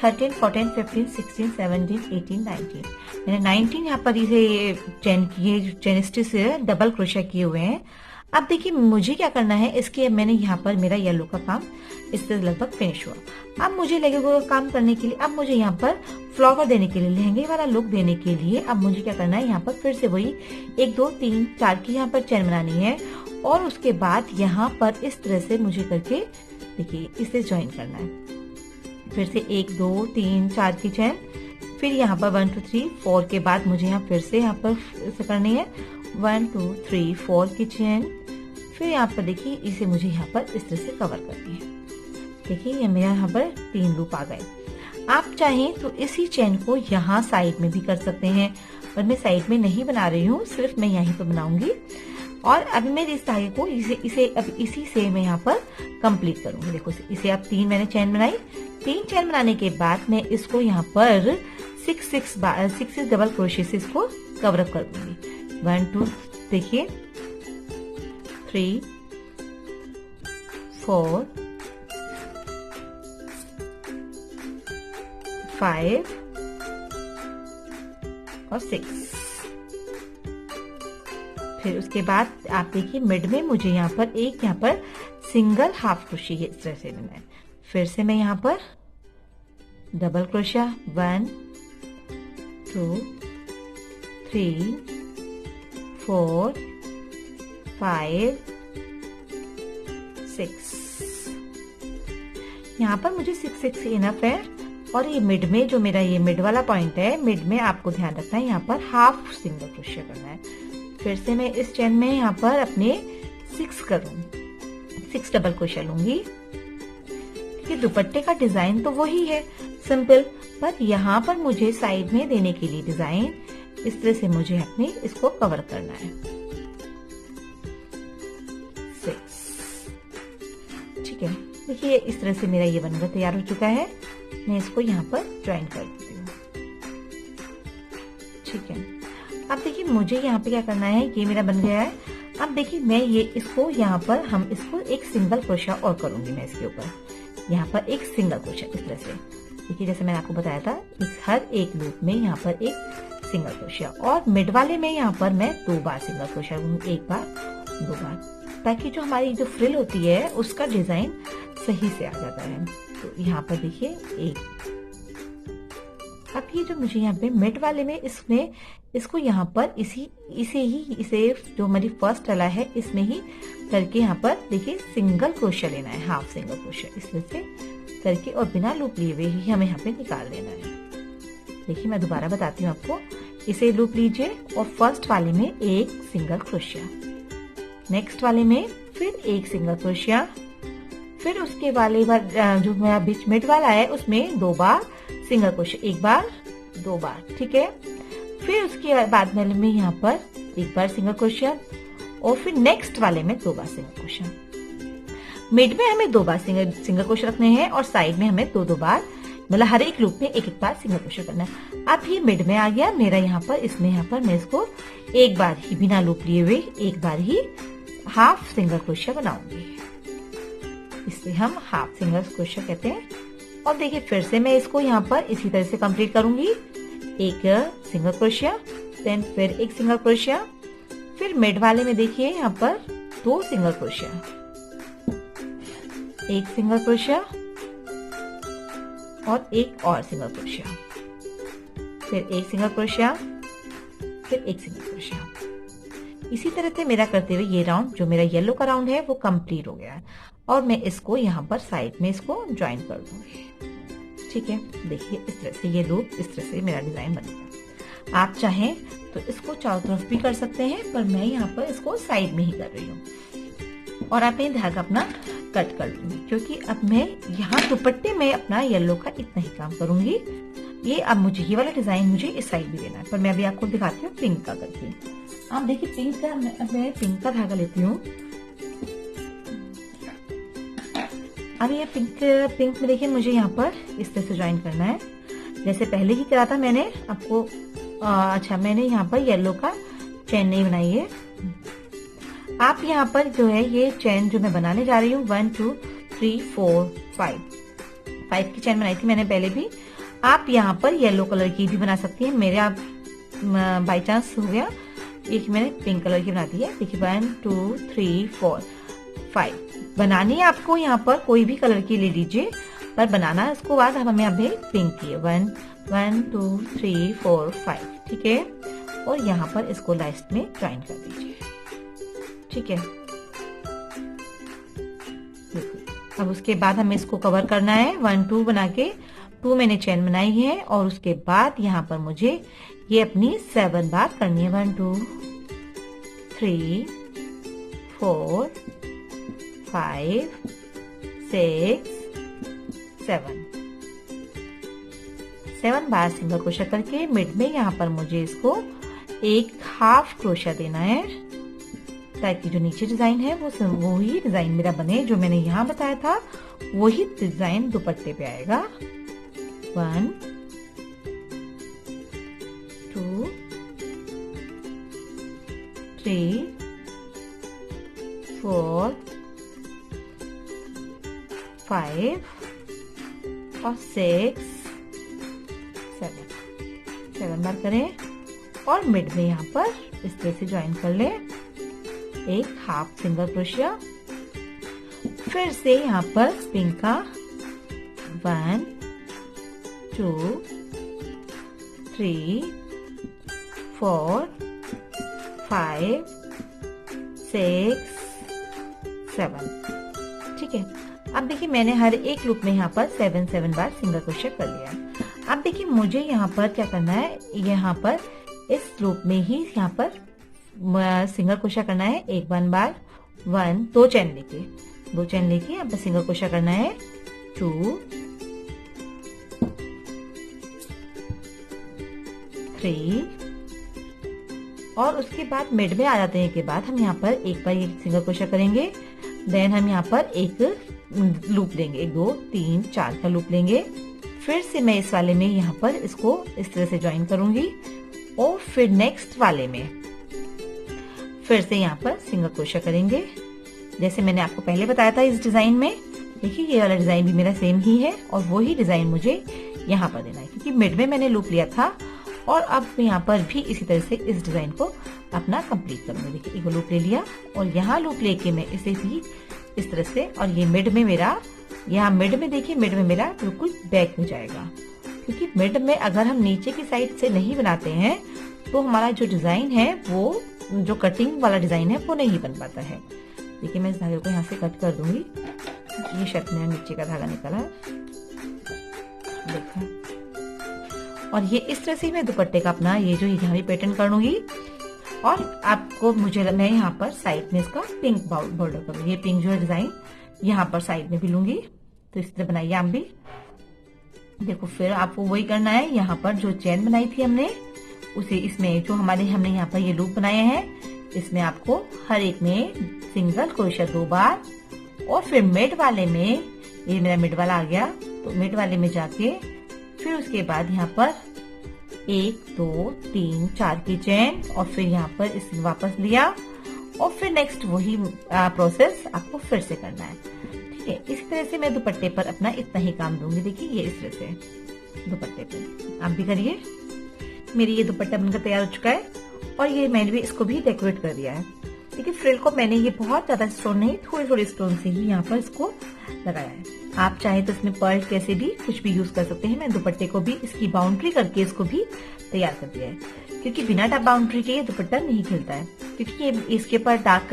13 14 15 16 17 18 19 मैंने 19 यहाँ पर ये चेन स्टिच से डबल क्रोशा किए हुए हैं। अब देखिए मुझे क्या करना है, इसके मैंने यहाँ पर मेरा येलो का काम इससे लगभग फिनिश हुआ। अब मुझे लहंगे का काम करने के लिए, अब मुझे यहाँ पर फ्लावर देने के लिए, लहंगे वाला लुक देने के लिए अब मुझे क्या करना है, यहाँ पर फिर से वही 1 2 3 4 की यहाँ पर चैन बनानी है और उसके बाद यहाँ पर इस तरह से मुझे करके देखिए इसे ज्वाइन करना है। फिर से 1 2 3 4 की चैन, फिर यहाँ पर 1 2 3 4 के बाद मुझे यहाँ फिर से यहाँ पर इसे करनी है 1 2 3 4 की चैन, फिर यहाँ पर देखिए इसे मुझे यहाँ पर इस तरह से कवर करनी है। देखिए ये मेरा यहाँ पर 3 लूप आ गए। आप चाहें तो इसी चैन को यहाँ साइड में भी कर सकते हैं, पर मैं साइड में नहीं बना रही हूँ, सिर्फ मैं यहीं पर बनाऊंगी। और अभी मैं इस धागे को अब इसी से मैं यहाँ पर कंप्लीट करूंगी। देखो इसे अब 3 मैंने चैन बनाई। 3 चैन बनाने के बाद मैं इसको यहाँ पर 6 डबल क्रोशे से इसको कवर अप कर दूंगी। 1 2 देखिए 3 4 5 और 6। फिर उसके बाद आप देखिए मिड में मुझे यहाँ पर सिंगल हाफ क्रोशे इस तरह से बनाना है। फिर से मैं यहाँ पर डबल क्रोशा 1 2 3 4 5 6। यहाँ पर मुझे 6 इनफ है। और ये मिड में जो मेरा ये मिड वाला पॉइंट है, मिड में आपको ध्यान रखना है यहाँ पर हाफ सिंगल क्रोशे करना है। फिर से मैं इस चैन में यहाँ पर अपने 6 डबल क्रोशा लूंगी। ये दुपट्टे का डिजाइन तो वही है सिंपल, पर यहाँ पर मुझे साइड में देने के लिए डिजाइन इस तरह से मुझे अपने इसको कवर करना है। 6 ठीक है। देखिए इस तरह से मेरा ये बनकर तैयार हो चुका है। मैं इसको यहाँ पर ज्वाइन कर देती हूँ। ठीक है। अब देखिए मुझे यहाँ पे क्या करना है, ये मेरा बन गया है। अब देखिए मैं इसको यहाँ पर हम इसको एक सिंगल क्रोशा और करूंगी। मैं इसके ऊपर यहाँ पर एक सिंगल क्रोशा इस तरह से, देखिए जैसे मैंने आपको बताया था, हर एक लूप में यहाँ पर एक सिंगल क्रोशा और मिड वाले में यहाँ पर मैं 2 बार सिंगल क्रोशा लूंगी, 1 बार 2 बार, ताकि जो हमारी जो फ्रिल होती है उसका डिजाइन सही से आ जाता है। तो यहाँ पर देखिए 1। अब ये जो मुझे यहाँ पे मिड वाले में इसको यहाँ पर इसे जो हमारी फर्स्ट डला है इसमें ही करके यहाँ पर देखिए सिंगल क्रोशिया लेना है, हाफ सिंगल क्रोशिया इस तरह से करके और बिना लूप लिए हुए ही हमें यहाँ पे निकाल लेना है। देखिए मैं दोबारा बताती हूँ आपको, इसे लूप लीजिए और फर्स्ट वाले में एक सिंगल क्रोशिया, नेक्स्ट वाले में फिर एक सिंगल क्रोशिया, फिर उसके वाले जो मेरा बीच मिड वाला है उसमें 2 बार सिंगल क्रोशिया, 1 बार 2 बार, ठीक है। फिर उसके बाद वाले में यहाँ पर 1 बार सिंगल क्रोशिया और फिर नेक्स्ट वाले में 2 बार सिंगल क्रोशिया। मिड में हमें 2 बार सिंगल क्रोशिया रखने हैं और साइड में हमें 2-2 बार, मतलब हर एक लूप में 1-1 बार सिंगल क्रोशिया करना है। अब ये मिड में आ गया मेरा यहाँ पर मैं इसको एक बार ही बिना लूप लिए हुए एक बार ही हाफ सिंगल क्रोशिया बनाऊंगी, इसे हम हाफ सिंगल क्रोशिया कहते हैं। और देखिए फिर से मैं इसको यहाँ पर इसी तरह से कंप्लीट करूंगी, एक सिंगल क्रोशिया, देन फिर एक सिंगल क्रोशिया, फिर मिड वाले में देखिए यहाँ पर 2 सिंगल क्रोशिया, एक सिंगल क्रोशिया और एक और सिंगल क्रोशिया, फिर एक सिंगल क्रोशिया, फिर एक सिंगल क्रोशिया। इसी तरह से मेरा करते हुए ये राउंड जो मेरा येलो का राउंड है वो कंप्लीट हो गया है और मैं इसको यहाँ पर साइड में इसको ज्वाइन कर दूंगी, ठीक है। देखिए इस तरह से ये लूप, इस तरह से मेरा डिजाइन बनेगा। आप चाहें तो इसको चारों तरफ भी कर सकते हैं, पर मैं यहाँ पर इसको साइड में ही कर रही हूँ। और आप ये धागा अपना कट कर लूंगी, क्योंकि अब मैं यहाँ दुपट्टे में अपना येलो का इतना ही काम करूंगी। ये अब मुझे ये वाला डिजाइन मुझे इस साइड भी देना है, पर मैं अभी आपको दिखाती हूँ पिंक का करके। आप देखिए पिंक का, मैं पिंक का धागा लेती हूँ। अब ये पिंक में देखिए मुझे यहाँ पर इस तरह से ज्वाइन करना है, जैसे पहले ही करा था मैंने आपको। अच्छा, मैंने यहाँ पर येलो का चेन नहीं बनाई है। आप यहाँ पर जो है ये चेन जो मैं बनाने जा रही हूँ 1 2 3 4 5 की चेन बनाई थी मैंने पहले भी। आप यहाँ पर येलो कलर की भी बना सकती हैं। मेरे आप बाई चांस हो गया, एक मैंने पिंक कलर की बना दी है। देखिए 1 2 3 4 5 बनानी है आपको, यहाँ पर कोई भी कलर की ले लीजिए, पर बनाना है उसको बाद हमें अभी पिंक की है। 1 2 3 4 5, ठीक है। और यहाँ पर इसको लास्ट में ज्वाइन कर दीजिए, ठीक है। अब उसके बाद हमें इसको कवर करना है 1 2 बना के 2 मैंने चेन बनाई है और उसके बाद यहाँ पर मुझे ये अपनी 7 बार करनी है। 1 2 3 4 5 6 7 बार सिंगल क्रोशिया करके मिड में यहाँ पर मुझे इसको एक हाफ क्रोशिया देना है, ताकि जो नीचे डिजाइन है वो ही डिजाइन मेरा बने जो मैंने यहाँ बताया था, वही डिजाइन दुपट्टे पे आएगा। 1 2 3 4 5 और 6 7 बार करें और मिड में यहाँ पर इस तरह से ज्वाइन कर ले, एक हाफ सिंगल क्रोशिया। फिर से यहाँ पर पिंक का 1 2 3 4 5 6 7, ठीक है। अब देखिए मैंने हर एक लूप में यहाँ पर 7 बार सिंगल क्रोशिया कर लिया है। अब देखिए मुझे यहाँ पर क्या करना है, यहाँ पर इस लूप में ही यहाँ पर सिंगल क्रोशिया करना है 1 बार 2 चेन लेके अब सिंगल क्रोशिया करना है 2 3 और उसके बाद मिड में आ जाते हैं के बाद हम यहाँ पर एक बार ये सिंगल क्रोशिया करेंगे, देन हम यहाँ पर एक लूप लेंगे, 1 2 3 4 का लूप लेंगे। फिर से मैं इस वाले में यहाँ पर इसको इस तरह से ज्वाइन करूंगी और फिर नेक्स्ट वाले में फिर से यहाँ पर सिंगल क्रोशिया करेंगे, जैसे मैंने आपको पहले बताया था इस डिजाइन में। देखिए ये वाला डिजाइन भी मेरा सेम ही है और वही डिजाइन मुझे यहाँ पर देना है, क्योंकि मिड में मैंने लूप लिया था और अब यहाँ पर भी इसी तरह से इस डिजाइन को अपना कंप्लीट करूंगी। देखिए एक लूप ले लिया और यहाँ लूप लेके मैं इसे भी इस तरह से, और ये मिड में मेरा, यहाँ मिड में देखिए मिड में मेरा बिल्कुल बैक हो जाएगा, क्योंकि मिड में अगर हम नीचे की साइड से नहीं बनाते हैं तो हमारा जो डिजाइन है, वो जो कटिंग वाला डिजाइन है, वो नहीं बन पाता है। देखिए मैं इस धागे को यहाँ से कट कर दूंगी। ये शर्ट में नीचे का धागा निकला है, देखा। और ये इस तरह से मैं दुपट्टे का अपना ये जो यहाँ भी पैटर्न कर लूंगी। और आपको मैं यहाँ पर साइड में इसका पिंक बॉर्डर करूंगी। ये पिंक जो है डिजाइन यहाँ पर साइड में भी लूंगी। तो इस तरह बनाइए आप भी। देखो फिर आपको वही करना है, यहाँ पर जो चेन बनाई थी हमने उसे इसमें जो हमने यहाँ पर ये लूप बनाए हैं, इसमें आपको हर एक में सिंगल क्रोशिया 2 बार, और फिर मिड वाले में, ये मेरा मिड वाला आ गया, तो मिड वाले में जाके फिर उसके बाद यहाँ पर 1 2 3 4 की चेन, और फिर यहाँ पर इसे वापस लिया, और फिर नेक्स्ट वही प्रोसेस आपको फिर से करना है। ठीक है, इस तरह से मैं दुपट्टे पर अपना इतना ही काम दूंगी। देखिए ये इस तरह से दुपट्टे पे आप भी करिए। मेरी ये दुपट्टा बनकर तैयार हो चुका है, और ये मैंने भी इसको भी डेकोरेट कर दिया है। देखिए फ्रिल को मैंने ये बहुत ज्यादा स्टोन नहीं, थोड़े थोड़े स्टोन से ही यहाँ पर इसको लगाया है। आप चाहे तो इसमें पर्ल कैसे भी कुछ भी यूज कर सकते हैं। मैं दुपट्टे को भी इसकी बाउंड्री करके इसको भी तैयार कर दिया है, क्योंकि बिना बाउंड्री के ये दुपट्टा नहीं खिलता है। क्योंकि ये इसके ऊपर डार्क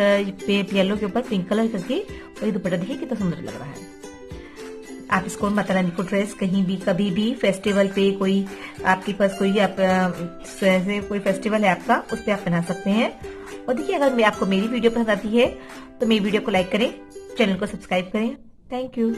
येलो के ऊपर पिंक कलर करके, और ये दुपट्टा देखिए कितना सुंदर लग रहा है। आप इसको माता रानी को ड्रेस कहीं भी कभी भी फेस्टिवल पे, कोई आपके पास कोई कोई फेस्टिवल है आपका, उस पर आप पहना सकते हैं। और देखिए अगर आपको मेरी वीडियो पसंद आती है तो मेरी वीडियो को लाइक करें, चैनल को सब्सक्राइब करें। Thank you.